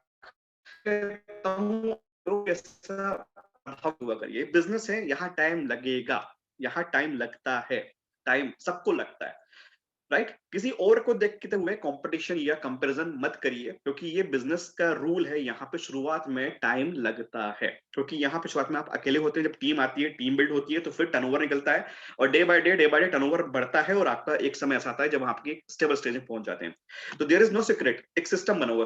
कहता हूँ, लोग ऐसा प्रभाव हुआ करिए, बिजनेस है, यहाँ टाइम लगेगा, यहाँ टाइम लगता है, टाइम सबको लगता है, राइट। किसी और को देखते हुए कंपटीशन या कंपैरिजन मत करिए, क्योंकि ये बिजनेस का रूल है, यहाँ पे शुरुआत में टाइम लगता है। क्योंकि यहाँ पे शुरुआत में आप अकेले होते हैं, जब टीम आती है, टीम बिल्ड होती है, तो फिर टर्नओवर निकलता है, और डे बाय डे टर्नओवर बढ़ता है, और आपका एक समय ऐसा आता है जब आपकी स्टेबल स्टेज में पहुंच जाते हैं। तो देयर इज नो सीक्रेट, एक सिस्टम बना हुआ,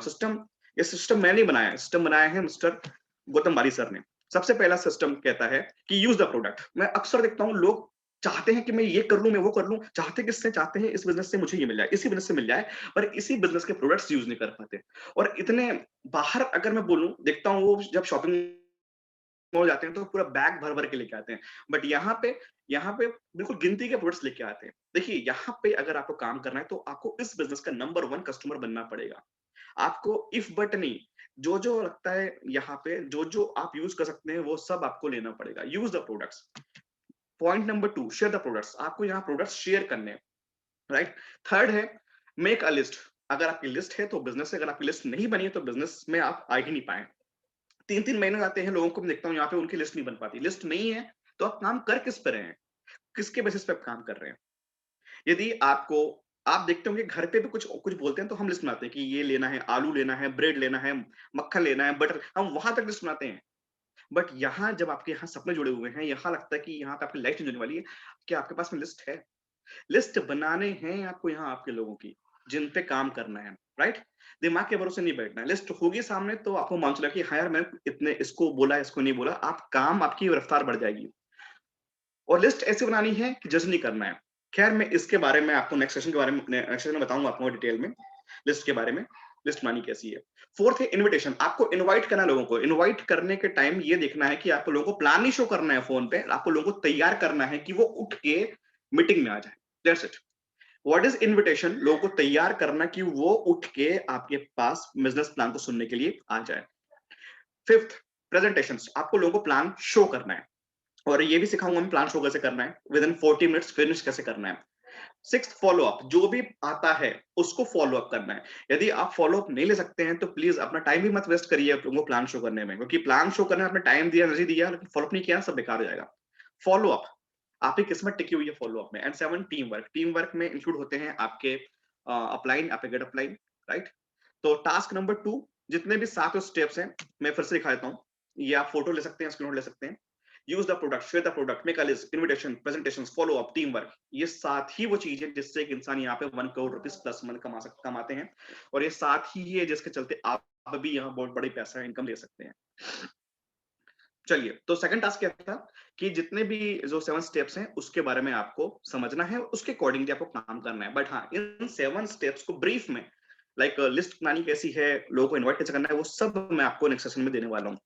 ये सिस्टम मैंने नहीं बनाया, सिस्टम बनाया है मिस्टर गौतम बारी सर ने। सबसे पहला सिस्टम कहता है कि यूज द प्रोडक्ट। मैं अक्सर देखता हूँ लोग चाहते हैं कि मैं ये कर लूं, मैं वो कर लूं, चाहते हैं इस बिजनेस से मुझे ये मिल जाए, इसी बिजनेस से मिल जाए, पर इसी बिजनेस के प्रोडक्ट्स यूज नहीं कर पाते। और इतने बाहर अगर मैं बोलूं, देखता हूँ वो जब शॉपिंग मॉल जाते हैं तो पूरा बैग भर भर के लेके आते हैं, बट यहाँ पे बिल्कुल गिनती के प्रोडक्ट्स लेके आते हैं। देखिए, यहाँ पे अगर आपको काम करना है तो आपको इस बिजनेस का नंबर 1 कस्टमर बनना पड़ेगा। आपको इफ बट नहीं, जो जो लगता है यहाँ पे, जो जो आप यूज कर सकते हैं वो सब आपको लेना पड़ेगा। Use the products. Point number 2, share the products. आपको यहाँ प्रोडक्ट्स शेयर करने हैं, राइट। थर्ड है मेक अ लिस्ट। अगर आपकी लिस्ट है तो बिजनेस है, अगर आपकी लिस्ट नहीं बनी है तो बिजनेस में आप आ ही नहीं पाए। 3-3 महीने जाते हैं लोगों को, मैं देखता हूँ यहाँ पे उनकी लिस्ट नहीं बन पाती। लिस्ट नहीं है तो आप काम कर किस पे रहे हैं, किसके बेसिस पे आप काम कर रहे हैं। यदि आप देखते होंगे घर पे भी कुछ कुछ बोलते हैं तो हम लिस्ट बनाते हैं कि ये लेना है, आलू लेना है, ब्रेड लेना है, मक्खन लेना है, बटर, हम वहां तक लिस्ट बनाते हैं। बट यहाँ जब आपके यहाँ सपने जुड़े हुए हैं, यहाँ लगता है कि यहाँ पे आपकी लाइफ चेंज होने वाली है, क्या आपके पास में लिस्ट है? लिस्ट बनाने हैं आपको यहाँ आपके लोगों की, जिन पे काम करना है। राइट? दिमाग के भरोसे नहीं बैठना है। लिस्ट होगी सामने तो आपको मालूम चला कि हाँ यार मैंने इतने इसको बोला, इसको नहीं बोला, आप काम आपकी रफ्तार बढ़ जाएगी। और लिस्ट ऐसे बनानी है कि जज नहीं करना है। खैर मैं इसके बारे में आपको नेक्स्ट सेशन के बारे में नेक्स्ट सेशन में बताऊंगा आपको डिटेल में लिस्ट के बारे में, लिस्ट बनानी कैसी है। फोर्थ है इनविटेशन। आपको इनवाइट करना है लोगों को। इनवाइट करने के टाइम ये देखना है कि आपको लोगों को प्लान नहीं शो करना है फोन पे, आपको लोगों को तैयार करना है कि वो उठ के मीटिंग में आ जाए। That's it. What is invitation? लोगों को तैयार करना कि वो उठ के आपके पास बिजनेस प्लान को सुनने के लिए आ जाए। Fifth, presentations. आपको लोगों को प्लान शो करना है और ये भी सिखाऊंगा मैं प्लान शो कैसे करना है, विद इन 40 मिनट्स फिनिश कैसे करना है। Sixth, follow up. जो भी आता है उसको फॉलो अप करना है। यदि आप फॉलो अप नहीं ले सकते हैं तो प्लीज अपना टाइम भी मत वेस्ट करिए लोगों को प्लान शो करने में, क्योंकि प्लान शो करने में आपने टाइम दिया, एनर्जी दिया, लेकिन फॉलो अप नहीं किया, सब बेकार हो जाएगा। फॉलो अप, आपकी किस्मत टिकी हुई है फॉलो अप में। And seven, team work. Team work में इंक्लूड होते हैं आपके अपलाइन, आपके गेट अपलाइन, राइट? तो टास्क नंबर 2, जितने भी 7 स्टेप्स हैं मैं फिर से दिखा देता हूँ, ये आप फोटो ले सकते हैं, स्क्रीनशॉट ले सकते हैं। Use the product, share the product, make a list, invitation, presentation, follow up, team work. ये 7 ही वो चीज है जिससे एक इंसान यहाँ पे 1 करोड़ रुपीस प्लस मन कमाते हैं। और ये 7 ही है जिसके चलते आप भी यहाँ बहुत बड़ी पैसा इनकम ले सकते हैं। चलिए, तो सेकंड टास्क क्या था कि जितने भी जो 7 स्टेप्स हैं उसके बारे में आपको समझना है, उसके अकॉर्डिंगली आपको काम करना है। बट हाँ, इन 7 स्टेप्स को ब्रीफ में, लाइक लिस्ट बनानी कैसी है, लोगों को इनवाइट कैसे करना है, वो सब मैं आपको नेक्स्ट सेशन में देने वाला हूँ।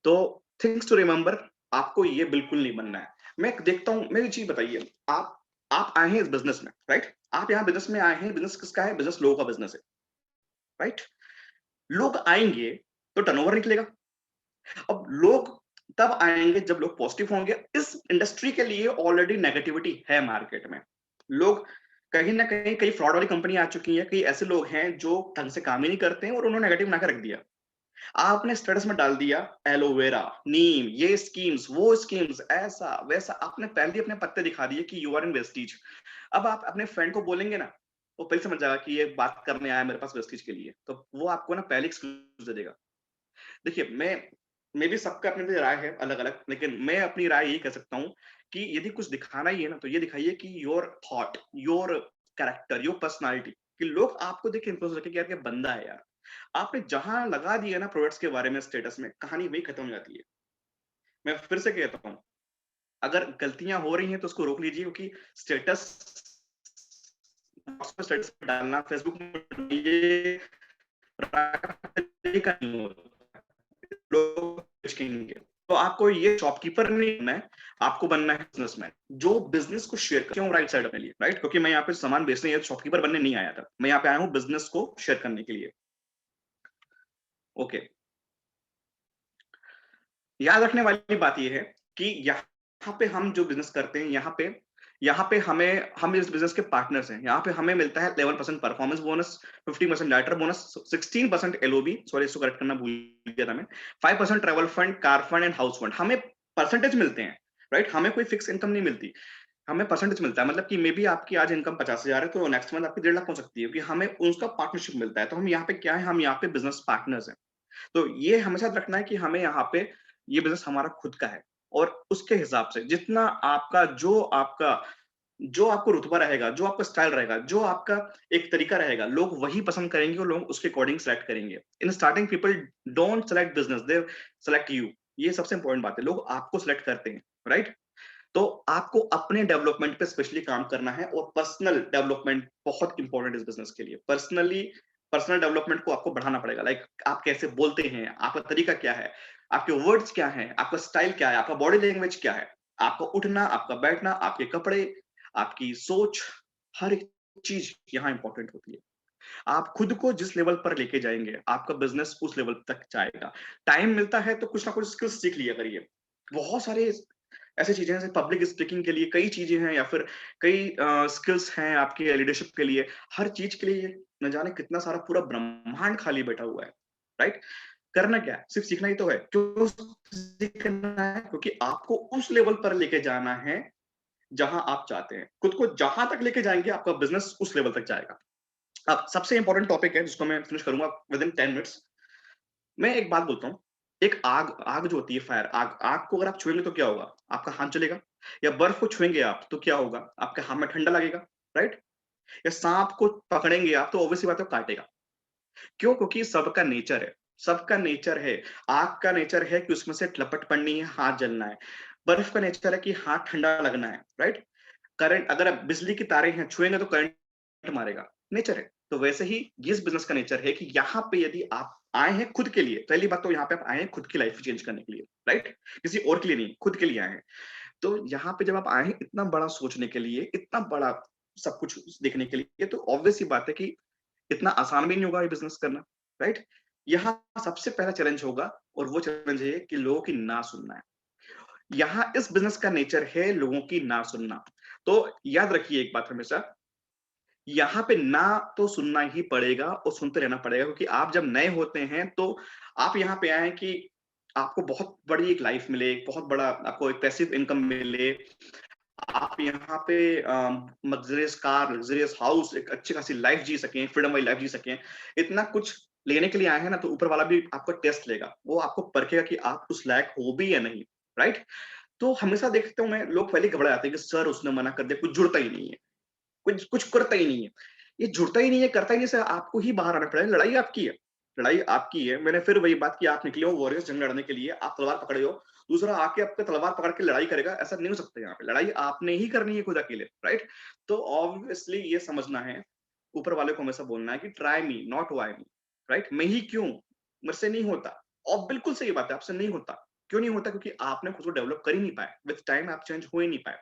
तो थिंग्स टू रिमेंबर, आपको ये बिल्कुल नहीं बनना है। मैं देखता हूँ, मेरी चीज बताइए, आप आए हैं इस बिजनेस में, राइट? आप यहाँ बिजनेस में आए हैं, बिजनेस किसका है? बिजनेस लोगों का बिजनेस है, राइट? लोग आएंगे तो टर्नओवर निकलेगा। अब लोग तब आएंगे जब लोग पॉजिटिव होंगे। इस इंडस्ट्री के लिए ऑलरेडी नेगेटिविटी है मार्केट में। लोग कहीं ना कहीं, कई फ्रॉड वाली कंपनी आ चुकी है, कई ऐसे लोग हैं जो ढंग से काम ही नहीं करते हैं और उन्होंने नेगेटिव बना के रख दिया। आपने स्टेटस में डाल दिया एलोवेरा, नीम, ये स्कीम्स, वो स्कीम्स, ऐसा वैसा, आपने पहले ही अपने पत्ते दिखा दिए कि यू आर इन वेस्टीज। अब आप अपने फ्रेंड को बोलेंगे ना, वो पहले समझ जाएगा कि ये बात करने आया मेरे पास वेस्टीज के लिए, तो वो आपको ना पहले एक्सक्लूसिव दे देगा। देखिए, मैं भी सबका अपनी अपनी राय है अलग अलग, लेकिन मैं अपनी राय यही कह सकता हूँ कि यदि कुछ दिखाना ही है ना, तो ये दिखाइए कि your thought, your character, your personality, कि लोग आपको देख के इंप्रेस हो सके कि यार ये बंदा है यार। आपने जहां लगा दिया ना प्रोडक्ट्स के बारे में स्टेटस में, कहानी वही खत्म हो जाती है। मैं फिर से कहता हूँ, अगर गलतियां हो रही हैं तो उसको रोक लीजिए, क्योंकि स्टेटस स्टेटस डालना फेसबुक में ये का नहीं होता, लोग बेचेंगे। तो आपको ये शॉपकीपर नहीं बनना है, आपको बनना है बिजनेसमैन, जो बिजनेस को शेयर कर। क्यों राइट साइड अपने लिए, राइट? क्योंकि मैं यहाँ पे सामान बेचने या शॉपकीपर बनने नहीं आया था, मैं यहाँ पे आया हूँ बिजनेस को शेयर करने के लिए। ओके, याद रखने वाली बात यह है कि यहाँ पे हम जो बिजनेस करते हैं, यहाँ पे हम इस बिजनेस के पार्टनर्स हैं। यहाँ पे हमें मिलता है 11% performance bonus, 50% director bonus, 16% LOB, sorry इसको करेक्ट करना भूल गया था मैं, 5% travel fund, car fund and house fund. हमें परसेंटेज मिलते हैं, राइट? हमें कोई फिक्स इनकम नहीं मिलती, हमें परसेंटेज मिलता है। मतलब कि मे बी आपकी आज इनकम 50,000 है तो नेक्स्ट मंथ आपकी 1.5 लाख हो सकती है, क्योंकि हमें उसका पार्टनरशिप मिलता है। तो हम यहाँ पे क्या है, हम यहाँ पे बिजनेस पार्टनर्स हैं। तो ये हमेशा याद रखना है कि हमें यहाँ पे ये बिजनेस हमारा खुद का है, और उसके हिसाब से जितना आपका जो आपको रुतबा रहेगा, जो आपका स्टाइल रहेगा, जो आपका एक तरीका रहेगा, लोग वही पसंद करेंगे और लोग उसके अकॉर्डिंग सेलेक्ट करेंगे। In starting people don't select business, they select you. ये सबसे इंपॉर्टेंट बात है, लोग आपको सेलेक्ट करते हैं, राइट? तो आपको अपने डेवलपमेंट पे स्पेशली काम करना है, और पर्सनल डेवलपमेंट बहुत इंपॉर्टेंट है इस बिजनेस के लिए। पर्सनल डेवलपमेंट को आपको बढ़ाना पड़ेगा। लाइक आप कैसे बोलते हैं, आपका तरीका क्या है, आपके वर्ड्स क्या हैं, आपका स्टाइल क्या है, आपका बॉडी लैंग्वेज क्या है, आपका उठना, आपका बैठना, आपके कपड़े, आपकी सोच, हर एक चीज यहाँ इंपॉर्टेंट होती है। आप खुद को जिस लेवल पर लेके जाएंगे, आपका बिजनेस उस लेवल तक जाएगा। टाइम मिलता है तो कुछ ना कुछ स्किल्स सीख लिया करिए। बहुत सारे ऐसी चीजें हैं, पब्लिक स्पीकिंग के लिए कई चीजें हैं, या फिर कई स्किल्स हैं आपके लीडरशिप के लिए। हर चीज के लिए न जाने कितना सारा पूरा ब्रह्मांड खाली बैठा हुआ है, राइट? करना क्या है, सिर्फ सीखना ही तो है। क्यों सीखना है? क्योंकि आपको उस लेवल पर लेके जाना है जहां आप चाहते हैं। खुद को जहां तक लेके जाएंगे, आपका बिजनेस उस लेवल तक जाएगा। अब सबसे इंपॉर्टेंट टॉपिक है जिसको मैं फिनिश करूंगा विद इन 10 मिनट्स। मैं एक बात बोलता हूँ, एक आग आग जो होती है, फायर, आग आग को अगर आप छुएंगे तो क्या होगा? आपका हाथ जलेगा। या बर्फ को छुएंगे आप तो क्या होगा? आपके हाथ में ठंडा लगेगा, राइट? या सांप को पकड़ेंगे आप तो ऑब्वियसली बात है काटेगा। क्यों? क्योंकि सबका नेचर है, सबका नेचर है। आग का नेचर है कि उसमें से लपट पड़नी है, हाथ जलना है। बर्फ का नेचर है कि हाथ ठंडा लगना है, राइट? करंट, अगर आप बिजली की तारें हैं छुएंगे तो करंट मारेगा, नेचर है। तो वैसे ही इस बिजनेस का नेचर है कि यहाँ पे यदि आप आए हैं खुद के लिए, पहली बात तो यहाँ पे आप आए हैं खुद की लाइफ चेंज करने के लिए, राइट? किसी और के लिए नहीं, खुद के लिए आए हैं। तो यहाँ पे जब आप आए हैं इतना बड़ा सोचने के लिए, इतना बड़ा सब कुछ देखने के लिए, तो ऑब्वियस सी बात है कि इतना आसान भी नहीं होगा ये बिजनेस करना, राइट? यहाँ सबसे पहला चैलेंज होगा और वो चैलेंज है कि लोगों की ना सुनना है। यहाँ इस बिजनेस का नेचर है लोगों की ना सुनना। तो याद रखिए एक बात हमेशा, यहाँ पे ना तो सुनना ही पड़ेगा और सुनते रहना पड़ेगा, क्योंकि आप जब नए होते हैं तो आप यहाँ पे आए हैं कि आपको बहुत बड़ी एक लाइफ मिले, बहुत बड़ा आपको एक पैसिव इनकम मिले, आप यहाँ पे लग्जरियस कार, लग्जरियस हाउस, एक अच्छी खासी लाइफ जी सकें, फ्रीडम वाली लाइफ जी सकें। इतना कुछ लेने के लिए आए हैं ना, तो ऊपर वाला भी आपका टेस्ट लेगा, वो आपको परखेगा कि आप उस लायक हो भी या नहीं, राइट? तो हमेशा देखता हूँ मैं, लोग पहले घबरा जाते हैं कि सर उसने मना कर दिया, कुछ जुड़ता ही नहीं है, कुछ कुछ करता ही नहीं है। ये जुड़ता ही नहीं है, करता ही नहीं, सर आपको ही बाहर आना पड़ेगा। लड़ाई आपकी है, लड़ाई आपकी है। मैंने फिर वही बात की, आप निकले हो वॉरियर्स जंग लड़ने के लिए, आप तलवार पकड़े हो, दूसरा आके आपका तलवार पकड़ के लड़ाई करेगा, ऐसा नहीं हो सकता। यहाँ पे लड़ाई आपने ही करनी है खुद अकेले, राइट? तो ऑब्वियसली ये समझना है, ऊपर वाले को हमेशा बोलना है कि try me not why me, right? मैं ही क्यों, मेरे से नहीं होता। और बिल्कुल सही बात है, आपसे नहीं होता। क्यों नहीं होता? क्योंकि आपने खुद को डेवलप कर ही नहीं पाए, विद टाइम आप चेंज हो ही नहीं पाए।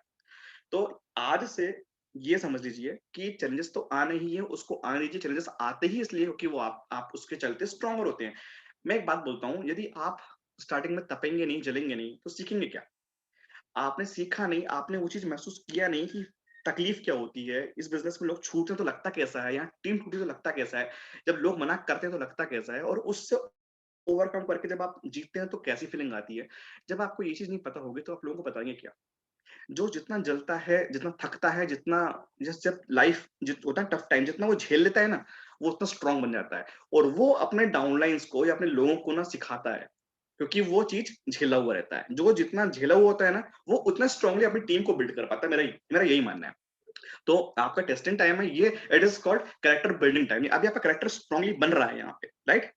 तो आज से ये समझ लीजिए कि चैलेंजेस तो आने ही है, उसको आने दीजिए। चैलेंजेस आते ही इसलिए क्योंकि वो आप उसके चलते स्ट्रॉन्गर होते हैं। मैं एक बात बोलता हूँ, यदि आप स्टार्टिंग में तपेंगे नहीं, जलेंगे नहीं, तो सीखेंगे क्या? आपने सीखा नहीं, आपने वो चीज महसूस किया नहीं कि तकलीफ क्या होती है। इस बिजनेस में लोग छूटते हैं तो लगता कैसा है, यहाँ टीम टूटी तो लगता कैसा है, जब लोग मना करते हैं तो लगता कैसा है, और उससे ओवरकम करके जब आप जीतते हैं तो कैसी फीलिंग आती है। जब आपको ये चीज नहीं पता होगी तो आप लोगों को बताएंगे क्या? जो जितना जलता है, जितना थकता है, जितना जब लाइफ होता है टफ टाइम, जितना वो झेल लेता है ना, वो उतना स्ट्रांग बन जाता है। और वो अपने डाउनलाइंस को या अपने लोगों को ना सिखाता है, क्योंकि वो चीज झेला हुआ रहता है। जो जितना झेला हुआ होता है ना, वो उतना स्ट्रांगली अपनी टीम को बिल्ड कर पाता है। मेरा यही मानना है। तो आपका टेस्टिंग टाइम है ये, it is called character building time. अभी आपका कैरेक्टर स्ट्रांगली बन रहा है यहाँ पे, राइट?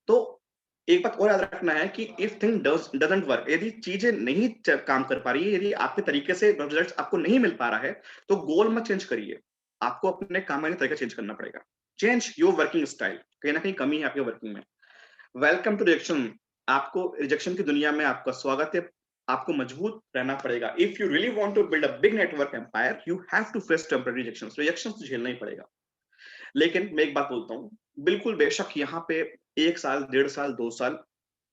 तो एक बात और याद रखना है कि इफ थिंग डजंट वर्क, यदि चीजें नहीं काम कर पा रही है, यदि आपके तरीके से रिजल्ट आपको नहीं मिल पा रहा है, तो गोल मत चेंज करिए। आपको अपने काम करने का तरीका चेंज करना पड़ेगा। Change your working style. कहीं ना कहीं कमी है आपके वर्किंग में। Welcome to rejection. आपको रिजेक्शन की दुनिया में आपका स्वागत है। आपको मजबूत रहना पड़ेगा। If you really want to build a big network empire, you have to face temporary rejections. Rejections तो झेलना ही पड़ेगा। लेकिन मैं एक बात बोलता हूँ, बिल्कुल बेशक यहाँ पे 1 साल, 1.5 साल, 2 साल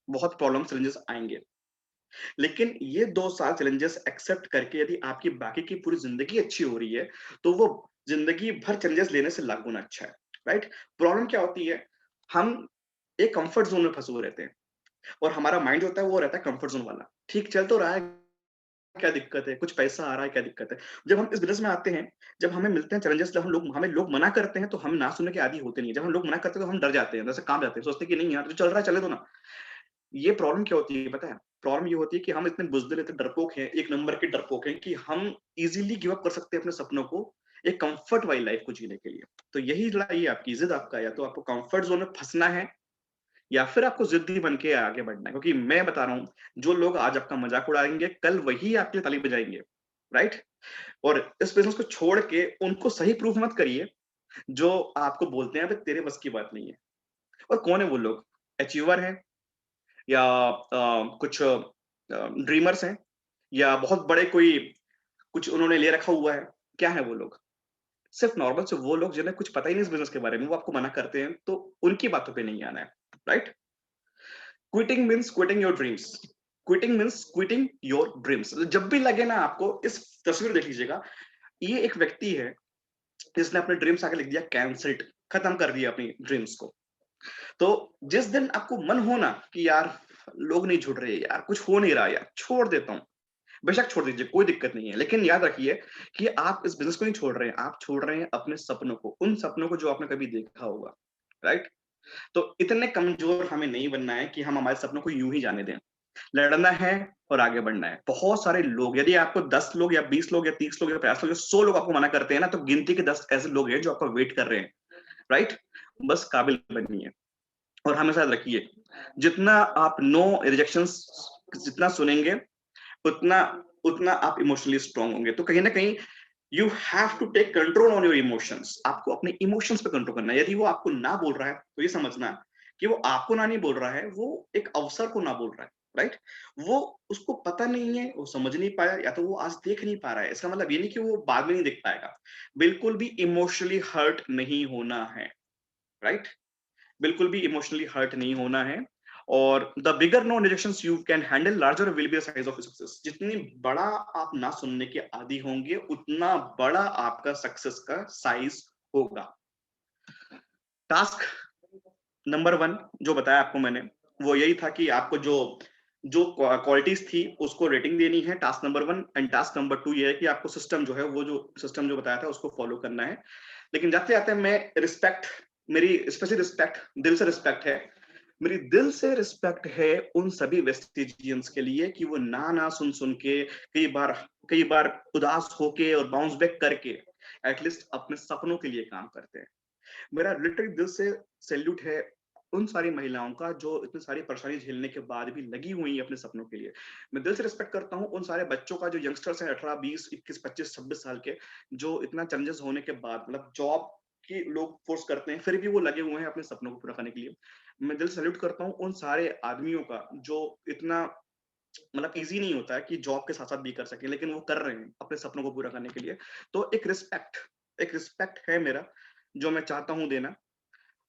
बहुत प्रॉब्लम चैलेंजेस आएंगे, लेकिन ये 2 साल चैलेंजेस एक्सेप्ट करके यदि आपकी बाकी की पूरी जिंदगी अच्छी हो रही है, तो वो जिंदगी भर चैलेंजेस लेने से लाख गुना अच्छा है, राइट? प्रॉब्लम क्या होती है, हम एक कंफर्ट जोन में फंसे हुए रहते हैं, और हमारा माइंड होता है वो रहता है कंफर्ट जोन वाला। ठीक चल तो रहा है, क्या दिक्कत है, कुछ पैसा आ रहा है, क्या दिक्कत है? जब हम इस बिजनेस में आते हैं, जब हमें मिलते हैं चैलेंजेस, जब हमें लोग मना करते हैं, तो हम ना सुनने के आदी होते नहीं है। जब हम लोग मना करते हैं तो हम डर जाते हैं, जैसे काम जाते हैं, सोचते हैं कि नहीं यार जो चल रहा है चले दो ना। ये प्रॉब्लम क्या होती है पता है? प्रॉब्लम ये होती है कि हम इतने बुज़दिल, इतने डरपोक हैं, एक नंबर के डरपोक हैं कि हम इज़िली गिव अप कर सकते हैं अपने सपनों को, एक कम्फर्ट वाली लाइफ को जीने के लिए। तो यही लड़ाई है आपकी, ज़िद आपका, या तो आपको कम्फर्ट ज़ोन में फँसना है, या फिर आपको ज़िद्दी बन के आगे बढ़ना है। क्योंकि मैं बता रहा हूँ, जो लोग आज आपका मज़ाक उड़ाएँगे, कल वही आपके लिए ताली बजाएँगे, राइट? और इस बिज़नेस को छोड़ के उनको सही प्रूफ मत करिए, जो आपको बोलते हैं, "अबे तेरे बस की बात नहीं है।" और कौन है वो लोग? अचीवर हैं, या कुछ ड्रीमर्स हैं, या बहुत बड़े कोई कुछ उन्होंने ले रखा हुआ है? क्या है वो लोग? सिर्फ नॉर्मल से वो लोग जिन्हें कुछ पता ही नहीं इस बिजनेस के बारे में, वो आपको मना करते हैं, तो उनकी बातों पे नहीं आना है, right? Quitting means quitting your dreams. Quitting means quitting your dreams. जब भी लगे ना आपको, इस तस्वीर देख लीजिएगा, ये एक व्यक्ति है जिसने अपने ड्रीम्स आगे लिख दिया कैंसल्ड, खत्म कर दिया अपनी ड्रीम्स को। तो जिस दिन आपको मन हो ना कि यार लोग नहीं जुड़ रहे, यार कुछ हो नहीं रहा, यार छोड़ देता हूँ, बेशक छोड़ दीजिए, कोई दिक्कत नहीं है। लेकिन याद रखिए कि आप इस बिजनेस को नहीं छोड़ रहे हैं, आप छोड़ रहे हैं अपने सपनों को, उन सपनों को जो आपने कभी देखा होगा, राइट? तो इतने कमजोर हमें नहीं बनना है कि हम हमारे सपनों को यूं ही जाने दें। लड़ना है और आगे बढ़ना है। बहुत सारे लोग, यदि आपको 10 लोग या 20 लोग या 30 लोग या 50 लोग या 100 लोग आपको मना करते हैं ना, तो गिनती के 10 ऐसे लोग हैं जो आपका वेट कर रहे हैं, राइट? बस काबिल बनिए और हमेशा याद रखिए, जितना आप नो रिजेक्शंस जितना सुनेंगे उतना उतना आप इमोशनली स्ट्रांग होंगे। तो कहीं ना कहीं you have to take control on your emotions. आपको अपने इमोशंस पे कंट्रोल करना है। यदि वो आपको ना बोल रहा है तो ये समझना कि वो आपको ना नहीं बोल रहा है, वो एक अवसर को ना बोल रहा है, राइट? वो उसको पता नहीं है, वो समझ नहीं पाया, या तो वो आज देख नहीं पा रहा है। इसका मतलब ये नहीं कि वो बाद में नहीं देख पाएगा। बिल्कुल भी इमोशनली हर्ट नहीं होना है, राइट? बिल्कुल भी इमोशनली हर्ट नहीं होना है। और the bigger no rejections you can handle larger will be the size of success. जितनी बड़ा आप ना सुनने के आदी होंगे उतना बड़ा आपका सक्सेस का साइज होगा। टास्क नंबर 1 जो बताया आपको मैंने, वो यही था कि आपको जो जो क्वालिटीज थी उसको रेटिंग देनी है, task number 1। And task number 2 ये है कि आपको सिस्टम जो है, वो जो सिस्टम जो बताया था उसको फॉलो करना है। लेकिन जाते जाते मैं रिस्पेक्ट, मेरी स्पेशली रिस्पेक्ट, दिल से रिस्पेक्ट है, मेरी दिल से रिस्पेक्ट है उन सभी वेस्टिजियंस के लिए कि वो ना सुन सुन के कई बार उदास होके और बाउंस बैक करके एटलीस्ट अपने सपनों के लिए काम करते हैं। मेरा लिटरली दिल से सैल्यूट है उन सारी महिलाओं का जो इतनी सारी परेशानी झेलने के बाद भी लगी हुई है अपने सपनों के लिए। मैं दिल से रिस्पेक्ट करता हूँ उन सारे बच्चों का जो यंगस्टर्स हैं 18, 20, 21, 25, 26 साल के, जो इतना चैलेंजेस होने के बाद, मतलब जॉब की लोग फोर्स करते हैं, फिर भी वो लगे हुए हैं अपने सपनों को पूरा करने के लिए। मैं दिल से सैल्यूट करता हूँ उन सारे आदमियों का जो इतना, मतलब इजी नहीं होता है कि जॉब के साथ साथ भी कर सके, लेकिन वो कर रहे हैं अपने सपनों को पूरा करने के लिए। तो एक रिस्पेक्ट है मेरा जो मैं चाहता हूं देना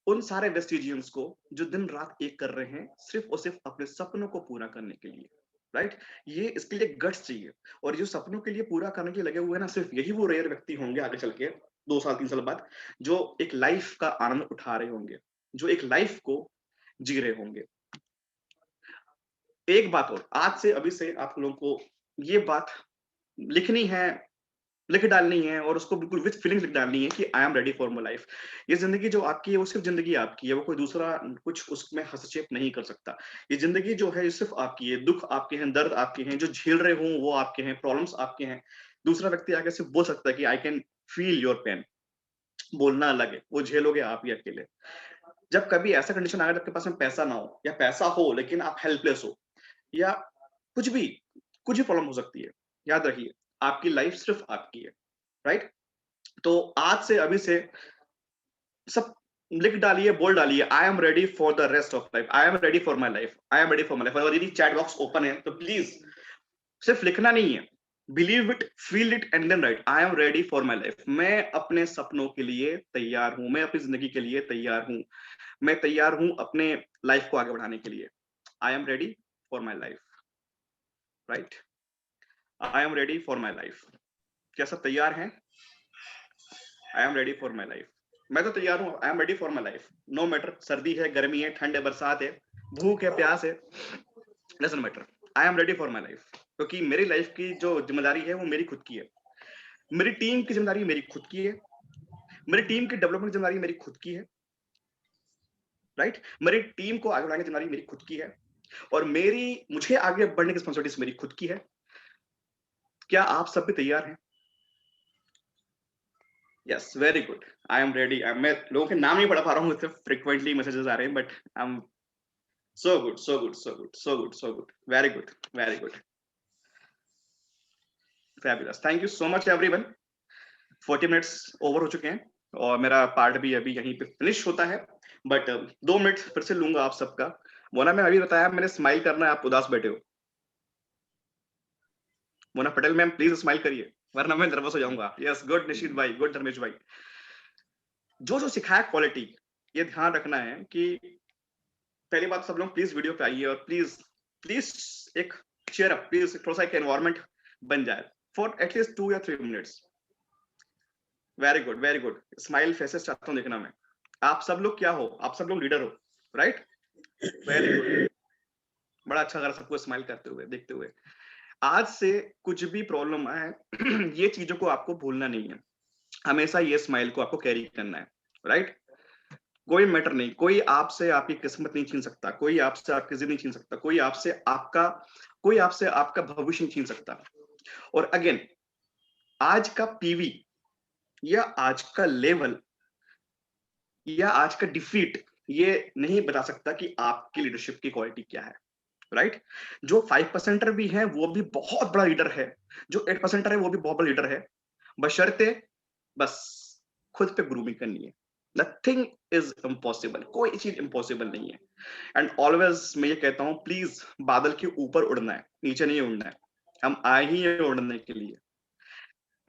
उन सारे वेस्टिजियंस को जो दिन रात एक कर रहे हैं सिर्फ और सिर्फ अपने सपनों को पूरा करने के लिए, राइट? ये इसके लिए गट्स चाहिए। और जो सपनों के लिए पूरा करने के लिए लगे हुए हैं ना, सिर्फ यही वो रेयर व्यक्ति होंगे आगे चल के 2 साल 3 साल बाद, जो एक लाइफ का आनंद उठा रहे होंगे, जो एक लाइफ को जी रहे होंगे। एक बात और, आज से अभी से आप लोगों को ये बात लिखनी है, लिख डालनी है, और उसको बिल्कुल विद फीलिंग लिख डालनी है कि आई am ready for my life. ये जिंदगी जो आपकी है वो सिर्फ जिंदगी आपकी है, वो कोई दूसरा कुछ उसमें हस्तक्षेप नहीं कर सकता। ये जिंदगी जो है ये सिर्फ आपकी है। दुख आपके हैं, दर्द आपके हैं, जो झेल रहे हो वो आपके हैं, प्रॉब्लम्स आपके हैं। दूसरा व्यक्ति आके सिर्फ बोल सकता है कि I can feel your pain. बोलना अलग है, वो झेलोगे आप ही अकेले। जब कभी ऐसा कंडीशन आएगा आपके पास में पैसा ना हो, या पैसा हो लेकिन आप हेल्पलेस हो, या कुछ भी प्रॉब्लम हो सकती है, याद रखिए आपकी लाइफ सिर्फ आपकी है, राइट? तो आज से अभी से सब लिख डालिए, बोल डालिए, आई am ready for the rest of life, I am ready for my life, I am ready for my life. और यदि चैट बॉक्स ओपन है तो प्लीज सिर्फ लिखना नहीं है, believe it, feel it and then write, I am ready for my life. मैं अपने सपनों के लिए तैयार हूं, मैं अपनी जिंदगी के लिए तैयार हूं, मैं तैयार हूं अपने लाइफ को आगे बढ़ाने के लिए। I am ready for my life, right? I am ready for my life. क्या सब तैयार हैं? I am ready for my life. मैं तो तैयार हूँ, I am ready for my life. No matter सर्दी है, गर्मी है, ठंड है, बरसात है, भूख है, प्यास है, doesn't matter, I am ready for my life. क्योंकि मेरी लाइफ की जो जिम्मेदारी है वो मेरी खुद की है, मेरी टीम की जिम्मेदारी मेरी खुद की है, मेरी टीम की डेवलपमेंट जिम्मेदारी मेरी खुद की है, राइट? मेरी टीम को आगे बढ़ाने की जिम्मेदारी मेरी खुद की है, और मुझे आगे बढ़ने की रिस्पॉन्सिबिलिटी मेरी खुद की है। क्या आप सब भी तैयार हैं? Yes, very good, I am ready. मैं लोगों के नाम नहीं पढ़ पा रहा हूँ, फ्रिक्वेंटली मैसेजेस आ रहे हैं, but I am so good, so good, so good, so good, so good, very good, very good, fabulous, thank you so much everyone। 40 minutes over हो चुके हैं और मेरा पार्ट भी अभी यहीं पे फिनिश होता है, बट 2 मिनट फिर से लूंगा आप सबका। मोना मैम अभी बताया मैंने स्माइल करना है, आप उदास बैठे हो। Mona Patel ma'am please smile करिए वरना मैं नर्वस हो जाऊंगा। यस, गुड निशित भाई, गुड धर्मेश भाई। जो जो सिखाया क्वालिटी, ये ध्यान रखना है कि पहली बात सब लोग प्लीज वीडियो पे आइए, और प्लीज प्लीज एक चेयर अप, प्लीज थोड़ा सा एक एनवायरनमेंट बन जाए फॉर एटलीस्ट 2 या 3 minutes. Very good, very good, smile faces चाहता हूँ देखना मैं। आप सब लोग क्या हो? आप सब लोग लीडर हो, राइट? वेरी गुड, बड़ा अच्छा लग रहा सबको स्माइल करते हुए, देखते हुए। आज से कुछ भी प्रॉब्लम आए ये चीजों को आपको भूलना नहीं है, हमेशा ये स्माइल को आपको कैरी करना है, राइट? कोई मैटर नहीं, कोई आपसे आपकी किस्मत नहीं छीन सकता, कोई आपसे आपकी जिंदगी नहीं छीन सकता, कोई आपसे आपका भविष्य नहीं छीन सकता। और अगेन, आज का पीवी या आज का लेवल या आज का डिफीट ये नहीं बता सकता कि आपकी लीडरशिप की क्वालिटी क्या है, राइट? जो 5% भी है वो भी बहुत बड़ा लीडर है, जो 8% है वो भी बहुत बड़ा लीडर है, बशर्ते बस खुद पे ग्रूमिंग करनी है। नथिंग इज इम्पॉसिबल, कोई चीज इम्पॉसिबल नहीं है। एंड ऑलवेज मैं ये कहता हूँ, प्लीज बादल के ऊपर उड़ना है, नीचे नहीं उड़ना है। हम आए ही हैं उड़ने के लिए,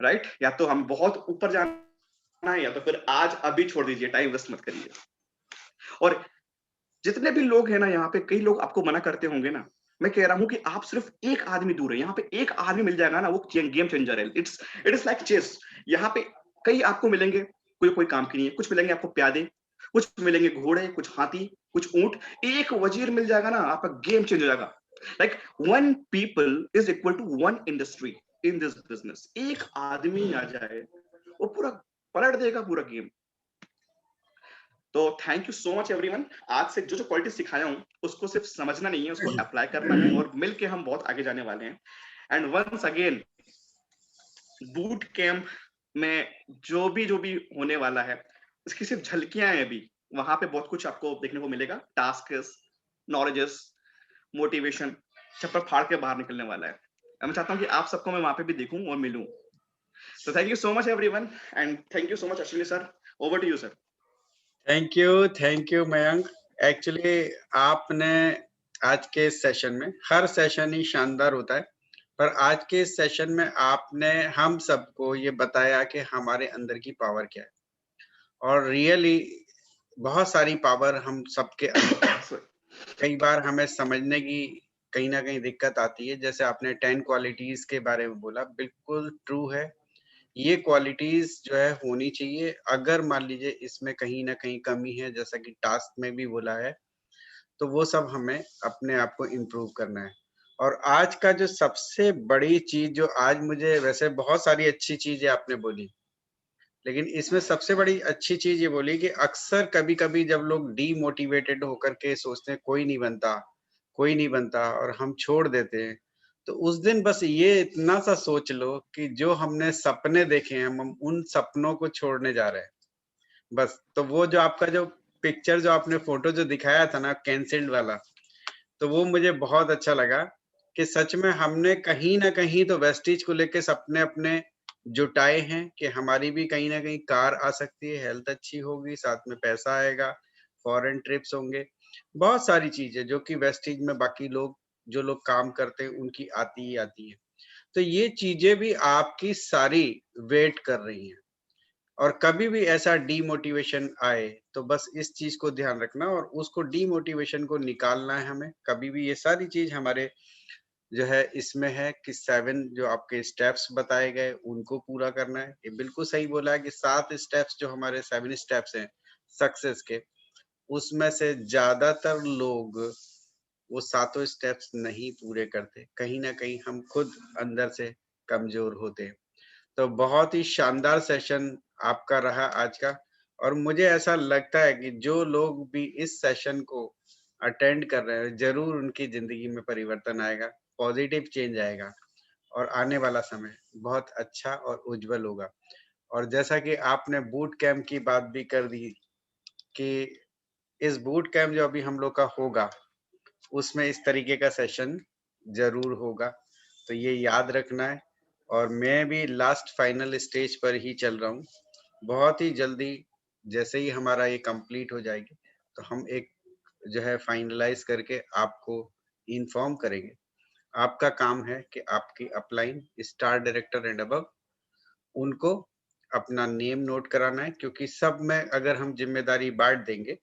राइट? या तो हम बहुत ऊपर जाना है या तो फिर आज अभी छोड़ दीजिए, टाइम वेस्ट मत करिए। और जितने भी लोग हैं ना यहाँ पे, कई लोग आपको मना करते होंगे ना, मैं कह रहा हूँ कि आप सिर्फ एक आदमी दूर है, यहाँ पे एक आदमी मिल जाएगा ना, वो गेम चेंजर है। It is like chess. यहाँ पे कई आपको मिलेंगे, कोई कोई काम की नहीं है, कुछ मिलेंगे आपको प्यादे, कुछ मिलेंगे घोड़े, कुछ हाथी, कुछ ऊंट, एक वजीर मिल जाएगा ना, आपका गेम चेंज हो जाएगा। Like one people is equal to one industry in this business. एक आदमी आ जाए, वो पूरा पलट देगा पूरा गेम। तो thank you so much everyone. आज से जो जो क्वालिटी सिखाया हूँ उसको सिर्फ समझना नहीं है, उसको अप्लाई करना है, और मिलके हम बहुत आगे जाने वाले हैं। And once again, boot camp में जो भी होने वाला है, इसकी सिर्फ झलकियां हैं अभी। वहां पे बहुत कुछ आपको देखने को मिलेगा, टास्क, नॉलेजेस, मोटिवेशन, चप्पल फाड़ के बाहर निकलने वाला है। मैं चाहता हूँ कि आप सबको मैं वहां पे भी देखूं और मिलूं। तो thank you so much everyone, and thank you so much Ashwini sir. Over to you sir. Thank you Mayank. Actually आपने आज के सेशन में, हर सेशन ही शानदार होता है, पर आज के सेशन में आपने हम सबको ये बताया कि हमारे अंदर की पावर क्या है। और रियली बहुत सारी पावर हम सबके अंदर है। कई बार हमें समझने की कहीं ना कहीं दिक्कत आती है। जैसे आपने 10 क्वालिटीज के बारे में बोला, बिल्कुल ट्रू है। ये क्वालिटीज जो है होनी चाहिए। अगर मान लीजिए इसमें कहीं ना कहीं कमी है, जैसा कि टास्क में भी बोला है, तो वो सब हमें अपने आप को इम्प्रूव करना है। और आज का जो सबसे बड़ी चीज, जो आज मुझे, वैसे बहुत सारी अच्छी चीजें आपने बोली, लेकिन इसमें सबसे बड़ी अच्छी चीज ये बोली कि अक्सर कभी कभी जब लोग डीमोटिवेटेड होकर के सोचते हैं कोई नहीं बनता, कोई नहीं बनता, और हम छोड़ देते हैं, तो उस दिन बस ये इतना सा सोच लो कि जो हमने सपने देखे हैं, हम उन सपनों को छोड़ने जा रहे हैं बस। तो वो जो आपका जो पिक्चर, जो आपने फोटो जो दिखाया था ना, कैंसिल्ड वाला, तो वो मुझे बहुत अच्छा लगा कि सच में हमने कहीं ना कहीं तो वेस्टिज को लेके सपने अपने जुटाए हैं कि हमारी भी कहीं ना कहीं कार आ सकती है, हेल्थ अच्छी होगी, साथ में पैसा आएगा, फॉरेन ट्रिप्स होंगे, बहुत सारी चीजें जो कि वेस्टिज में बाकी लोग, जो लोग काम करते हैं, उनकी आती ही आती है। तो ये चीजें भी आपकी सारी वेट कर रही हैं। और कभी भी ऐसा डीमोटिवेशन आए तो बस इस चीज को ध्यान रखना और उसको, डीमोटिवेशन को निकालना है हमें। कभी भी ये सारी चीज हमारे जो है इसमें है कि 7 जो आपके स्टेप्स बताए गए उनको पूरा करना है। ये बिल्कुल सही बोला है कि 7 स्टेप्स, जो हमारे 7 स्टेप्स हैं सक्सेस के, उसमें से ज्यादातर लोग वो सातों स्टेप्स नहीं पूरे करते। कहीं ना कहीं हम खुद अंदर से कमजोर होते हैं। तो बहुत ही शानदार सेशन आपका रहा आज का। और मुझे ऐसा लगता है कि जो लोग भी इस सेशन को अटेंड कर रहे हैं, जरूर उनकी जिंदगी में परिवर्तन आएगा, पॉजिटिव चेंज आएगा, और आने वाला समय बहुत अच्छा और उज्जवल होगा। और जैसा कि आपने बूट कैंप की बात भी कर दी कि इस बूट कैंप जो अभी हम लोग का होगा, उसमें इस तरीके का सेशन जरूर होगा, तो ये याद रखना है। और मैं भी लास्ट फाइनल स्टेज पर ही चल रहा हूँ। बहुत ही जल्दी जैसे ही हमारा ये कंप्लीट हो जाएगी, तो हम एक जो है फाइनलाइज करके आपको इन्फॉर्म करेंगे। आपका काम है कि आपकी upline star director and above, उनको अपना नेम नोट कराना है, क्योंकि सब में अगर हम जिम्मेदारी बांट देंगे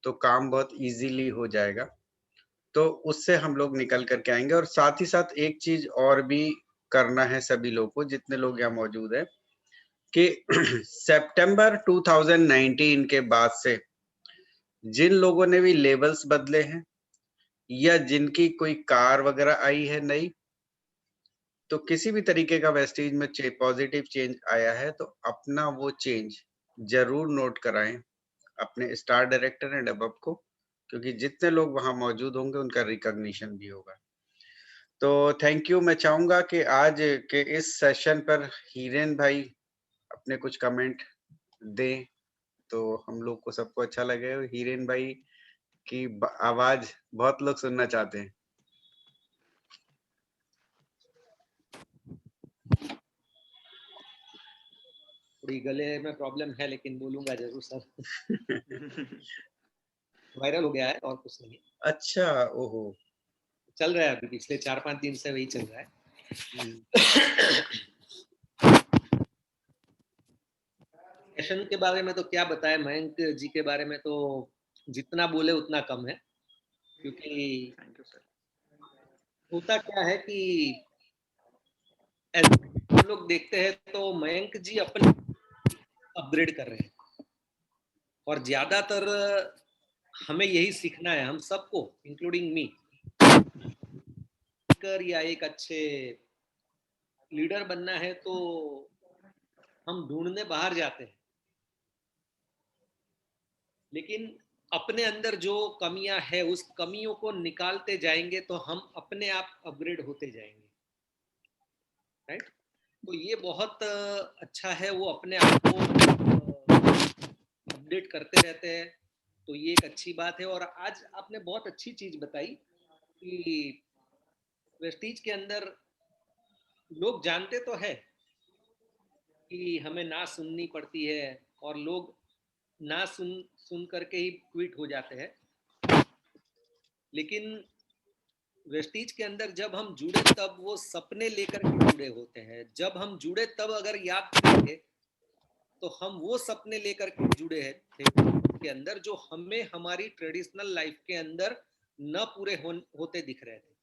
तो काम बहुत इजीली हो जाएगा। तो उससे हम लोग निकल करके आएंगे। और साथ ही साथ एक चीज और भी करना है सभी लोगों को, जितने लोग यहाँ मौजूद है, कि सितंबर 2019 के बाद से जिन लोगों ने भी लेवल्स बदले हैं या जिनकी कोई कार वगैरह आई है नई, तो किसी भी तरीके का वेस्टीज में पॉजिटिव चेंज आया है, तो अपना वो चेंज जरूर नोट कराएं अपने स्टार डायरेक्टर एंड अबव को, क्योंकि जितने लोग वहाँ मौजूद होंगे उनका रिकॉग्निशन भी होगा। तो थैंक यू। मैं चाहूँगा कि आज के इस सेशन पर हिरेन भाई अपने कुछ कमेंट दें, तो हम लोग को सबको अच्छा लगे। हिरेन भाई की आवाज बहुत लोग सुनना चाहते हैं। थोड़ी गले में प्रॉब्लम है, लेकिन बोलूंगा जरूर सर। वायरल हो गया है और कुछ नहीं। अच्छा, ओहो। चल रहा है अभी, पिछले 4-5 दिन से वही चल रहा है। सेशन के बारे में तो क्या बताएं, मयंक जी के बारे में तो जितना बोले उतना कम है, क्योंकि होता क्या है कि हम लोग देखते हैं तो मयंक जी अपने अपग्रेड कर रहे हैं, और ज्यादातर हमें यही सीखना है, हम सबको इंक्लूडिंग मी, या एक अच्छे लीडर बनना है तो हम ढूंढने बाहर जाते हैं, लेकिन अपने अंदर जो कमियां है उस कमियों को निकालते जाएंगे तो हम अपने आप अपग्रेड होते जाएंगे, राइट। तो ये बहुत अच्छा है, वो अपने आप को अपडेट करते रहते हैं, तो ये एक अच्छी बात है। और आज आपने बहुत अच्छी चीज बताई कि वेस्टीज के अंदर लोग जानते तो है कि हमें ना सुननी पड़ती है, और लोग ना सुन करके ही क्विट हो जाते हैं, लेकिन वेस्टीज के अंदर जब हम जुड़े तब वो सपने लेकर के जुड़े होते हैं। जब हम जुड़े तब अगर याद करेंगे तो हम वो सपने लेकर के जुड़े थे के अंदर जो हमें हमारी ट्रेडिशनल लाइफ के अंदर न पूरे होते दिख रहे थे,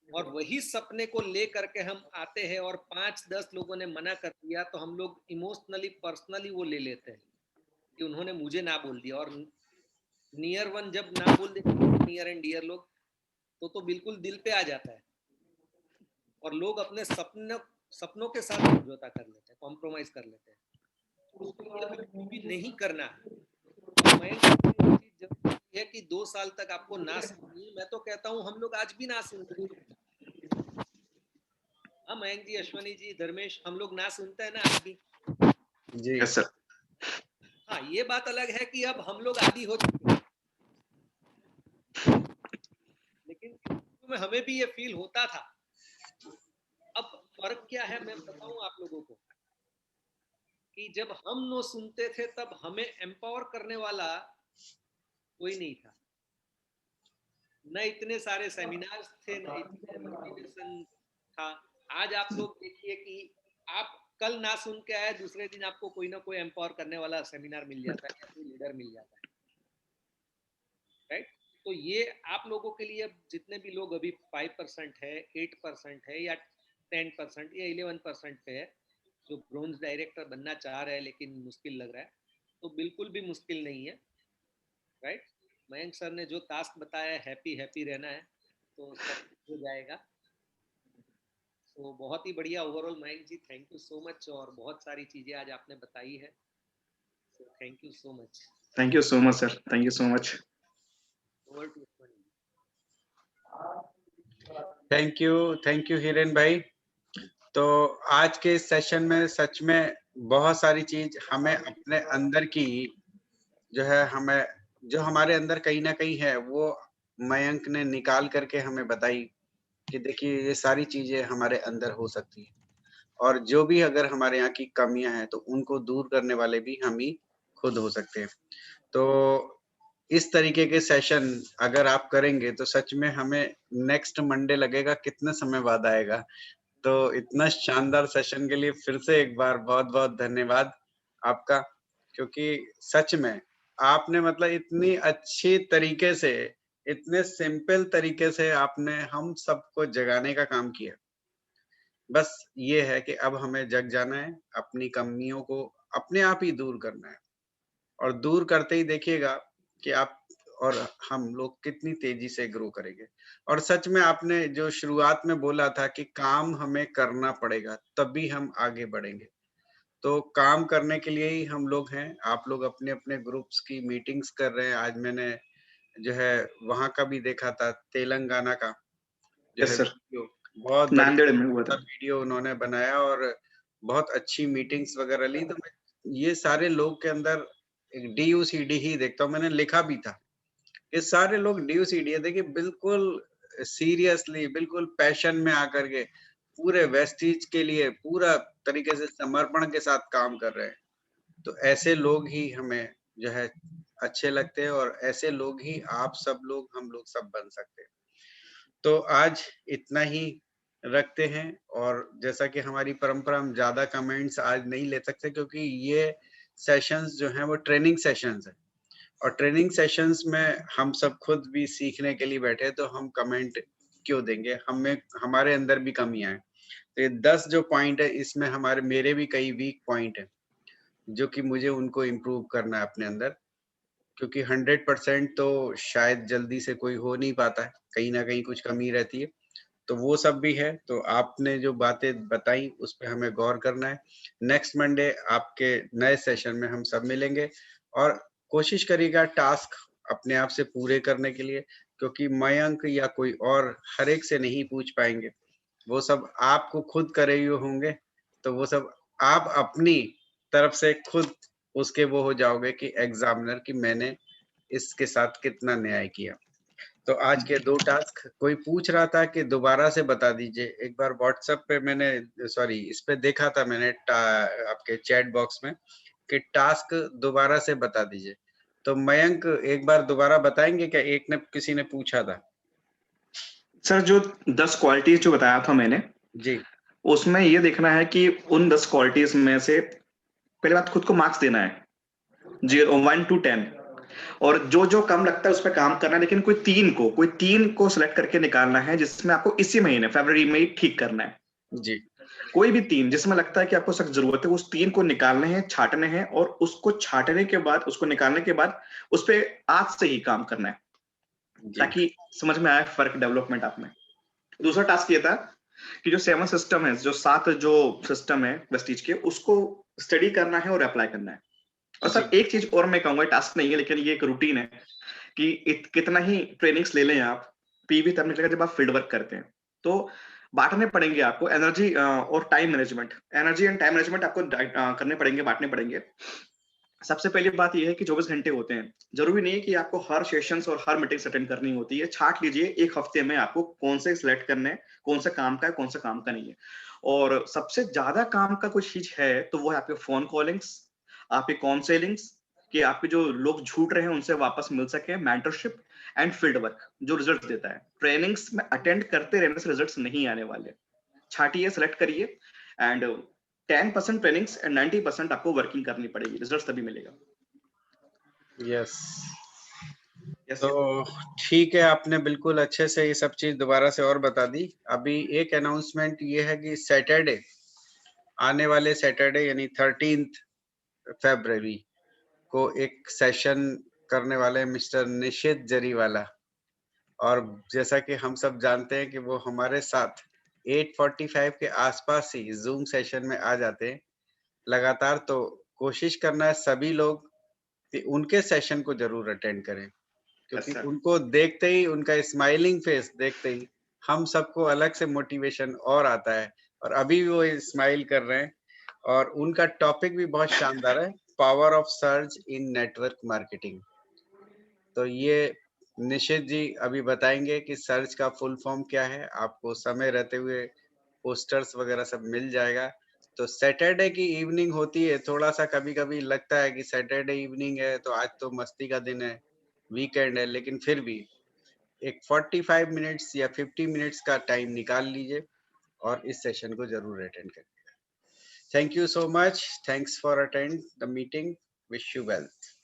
और वही सपने को ले करके हम आते हैं, और 5-10 लोगों ने मना कर दिया तो हम लोग इमोशनली पर्सनली वो ले लेते हैं कि उन्होंने मुझे ना बोल दिया। और नियर वन जब ना बोल देते, नियर एंड डियर लोग, तो बिल्कुल दिल पे आ जाता है, और लोग अपने सपनों के साथ समझौता कर लेते हैं, कॉम्प्रोमाइज कर लेते हैं। उसको भी नहीं करना है। मैं है कि 2 साल तक आपको ना सुनिए, मैं तो कहता हूँ हम लोग आज भी ना सुन रहे हैं। हाँ मयंक जी, अश्वनी जी, धर्मेश, हम लोग ना सुनते हैं ना आज भी जी। Yes sir. हाँ, ये बात अलग है कि अब हम लोग आदी हो चुके हैं, लेकिन में हमें भी ये फील होता था। अब फर्क क्या है मैं बताऊं आप लोगों को, कि जब हम नो सुनते थे तब हमें एम्पावर करने वाला कोई नहीं था, न इतने सारे सेमिनार्स थे, न इतने मोटिवेशन था। आज आप लोग देखिए कि आप कल ना सुन के आए, दूसरे दिन आपको कोई ना कोई एम्पावर करने वाला सेमिनार मिल जाता है, या कोई लीडर मिल जाता है, राइट। तो ये आप लोगों के लिए, जितने भी लोग अभी 5% है, 8% है, या 10% या 11% पे है, जो ब्रोंज डायरेक्टर बनना चाह रहे हैं लेकिन मुश्किल लग रहा है, तो बिल्कुल भी मुश्किल नहीं है, राइट। मयंक सर ने जो टास्क बताया है, हैप्पी हैप्पी रहना है, तो सब हो जाएगा। तो बहुत ही बढ़िया overall Mayank ji, thank you so much, और बहुत सारी चीजें आज आपने बताई है, so thank you so much. Thank you so much sir, thank you so much. Over to thank you Hiren bhai. तो आज के इस सेशन में सच में बहुत सारी चीज हमें अपने अंदर की जो है, हमें जो हमारे अंदर कहीं ना कहीं है, वो मयंक ने निकाल करके हमें बताई कि देखिए ये सारी चीजें हमारे अंदर हो सकती है, और जो भी अगर हमारे यहाँ की कमियां हैं तो उनको दूर करने वाले भी हम ही खुद हो सकते हैं। तो इस तरीके के सेशन अगर आप करेंगे तो सच में हमें नेक्स्ट मंडे लगेगा कितने समय बाद आएगा। तो इतना शानदार सेशन के लिए फिर से एक बार बहुत-बहुत धन्यवाद आपका, क्योंकि सच में आपने मतलब इतनी अच्छी तरीके से, इतने सिंपल तरीके से आपने हम सबको जगाने का काम किया। बस ये है कि अब हमें जग जाना है, अपनी कमियों को अपने आप ही दूर करना है, और दूर करते ही देखिएगा कि आप और हम लोग कितनी तेजी से ग्रो करेंगे। और सच में आपने जो शुरुआत में बोला था कि काम हमें करना पड़ेगा तभी हम आगे बढ़ेंगे, तो काम करने के लिए ही हम लोग हैं। आप लोग अपने अपने ग्रुप्स की मीटिंग्स कर रहे हैं। आज मैंने जो है वहां का भी देखा था, तेलंगाना का जो यस है सर, वीडियो, बहुत नांदेड़ में हुआ बढ़िया था। वीडियो उन्होंने बनाया और बहुत अच्छी मीटिंग्स वगैरह ली। तो मैं ये सारे लोग के अंदर एक DUCD ही देखता हूँ। मैंने लिखा भी था, ये सारे लोग DUCD है। देखिए बिल्कुल सीरियसली, बिल्कुल पैशन में आकर के पूरे वेस्टीज के लिए पूरा तरीके से समर्पण के साथ काम कर रहे हैं। तो ऐसे लोग ही हमें जो है अच्छे लगते हैं और ऐसे लोग ही आप सब लोग, हम लोग सब बन सकते हैं। तो आज इतना ही रखते हैं और जैसा कि हमारी परंपरा, हम ज्यादा कमेंट्स आज नहीं ले सकते क्योंकि ये सेशंस जो हैं वो ट्रेनिंग सेशंस हैं और ट्रेनिंग सेशंस में हम सब खुद भी सीखने के लिए बैठे हैं, तो हम कमेंट क्यों देंगे? हमें, हमारे अंदर भी कमियां हैं। तो ये 10 जो पॉइंट है, इसमें हमारे मेरे भी कई वीक पॉइंट हैं जो कि मुझे उनको इम्प्रूव करना है अपने अंदर, क्योंकि 100% तो शायद जल्दी से कोई हो नहीं पाता है, कहीं ना कहीं कुछ कमी रहती है। तो वो सब भी है। तो आपने जो बातें बताई उस पे हमें गौर करना है। नेक्स्ट मंडे आपके नए सेशन में हम सब मिलेंगे और कोशिश करिएगा टास्क अपने आप से पूरे करने के लिए, क्योंकि मयंक या कोई और हर एक से नहीं पूछ पाएंगे। वो सब आपको खुद करे हुए होंगे, तो वो सब आप अपनी तरफ से खुद उसके वो हो जाओगे कि एग्जामिनर कि मैंने इसके साथ कितना न्याय किया। तो आज के 2 टास्क कोई पूछ रहा था कि दोबारा से बता दीजिए। एक बार व्हाट्सएप पे मैंने, सॉरी, इस पे देखा था मैंने आपके चैट बॉक्स में कि टास्क दोबारा से बता दीजिए। तो मयंक एक बार दोबारा बताएंगे क्या? एक ने, किसी ने पूछा था। सर जो 10 क्वालिटीज जो बताया था मैंने, जी उसमें ये देखना है कि उन 10 क्वालिटीज में से पहली बात खुद को मार्क्स देना है 1 to 10, और जो जो कम लगता है उस पर काम करना है, लेकिन कोई तीन को सिलेक्ट करके निकालना है जिसमें आपको इसी महीने फरवरी में ही ठीक करना है। जी कोई भी 3 जिसमें लगता है कि आपको सख्त जरूरत है, उस 3 को निकालने हैं, छाटने हैं, और उसको छाटने के बाद, उसको निकालने के बाद उस पर आज से ही काम करना है जी ताकि समझ में आए फर्क, डेवलपमेंट आप में। दूसरा टास्क ये था कि जो 7 सिस्टम है, जो 7 जो सिस्टम है वेस्टीज के, उसको स्टडी करना है और अप्लाई करना है। और जी सर एक चीज और मैं कहूंगा, टास्क नहीं है लेकिन ये एक रूटीन है कि कितना ही ट्रेनिंग्स ले लें आप, पीवी तब निकलेगा जब आप फील्ड वर्क करते हैं। तो बांटने पड़ेंगे आपको एनर्जी और time management, energy and time management आपको करने पड़ेंगे, बांटने पड़ेंगे। सबसे पहली बात यह है कि 24 घंटे होते हैं, जरूरी नहीं है कि आपको हर सेशंस और हर मीटिंग्स अटेंड करनी होती है। छाट लीजिए एक हफ्ते में आपको कौन से सिलेक्ट करने हैं, कौन सा काम का है, कौन सा काम का नहीं है। और सबसे ज्यादा काम का कुछ चीज है तो वो है आपके फोन कॉलिंग्स, आपके काउंसलिंग्स, कि आपके जो लोग झूठ रहे हैं उनसे वापस मिल सके, मेंटरशिप एंड फील्ड वर्क जो रिजल्ट देता है। ट्रेनिंग्स में अटेंड करते रहने से रिजल्ट्स नहीं आने वाले। छाटिए, सेलेक्ट करिए, एंड 10% ट्रेनिंग्स एंड 90% आपको वर्किंग करनी पड़ेगी, रिजल्ट तभी मिलेगा। यस। यस तो ठीक है, आपने बिल्कुल अच्छे से ये सब चीज दोबारा से और बता दी। अभी एक अनाउंसमेंट ये है कि सैटरडे, आने वाले सैटरडे यानी 13 फरवरी को एक सेशन करने वाले मिस्टर निशित जरीवाला। और जैसा कि हम सब जानते हैं कि वो हमारे साथ 8:45 के आसपास ही जूम सेशन में आ जाते हैं लगातार। तो कोशिश करना है सभी लोग कि उनके सेशन को जरूर अटेंड करें, क्योंकि सर। उनको देखते ही, उनका स्माइलिंग फेस देखते ही हम सबको अलग से मोटिवेशन और आता है। और अभी भी वो स्माइल कर रहे हैं और उनका टॉपिक भी बहुत शानदार है, power of search in network marketing. तो ये निशित जी अभी बताएंगे कि सर्च का फुल फॉर्म क्या है। आपको समय रहते हुए पोस्टर्स वगैरह सब मिल जाएगा। तो सैटरडे की इवनिंग होती है, थोड़ा सा कभी कभी लगता है कि सैटरडे इवनिंग है तो आज तो मस्ती का दिन है, वीकेंड है, लेकिन फिर भी एक 45 मिनट्स या 50 मिनट्स का टाइम निकाल लीजिए और इस सेशन को जरूर अटेंड करिए। Thank you so much, thanks for attend the meeting, wish you wealth.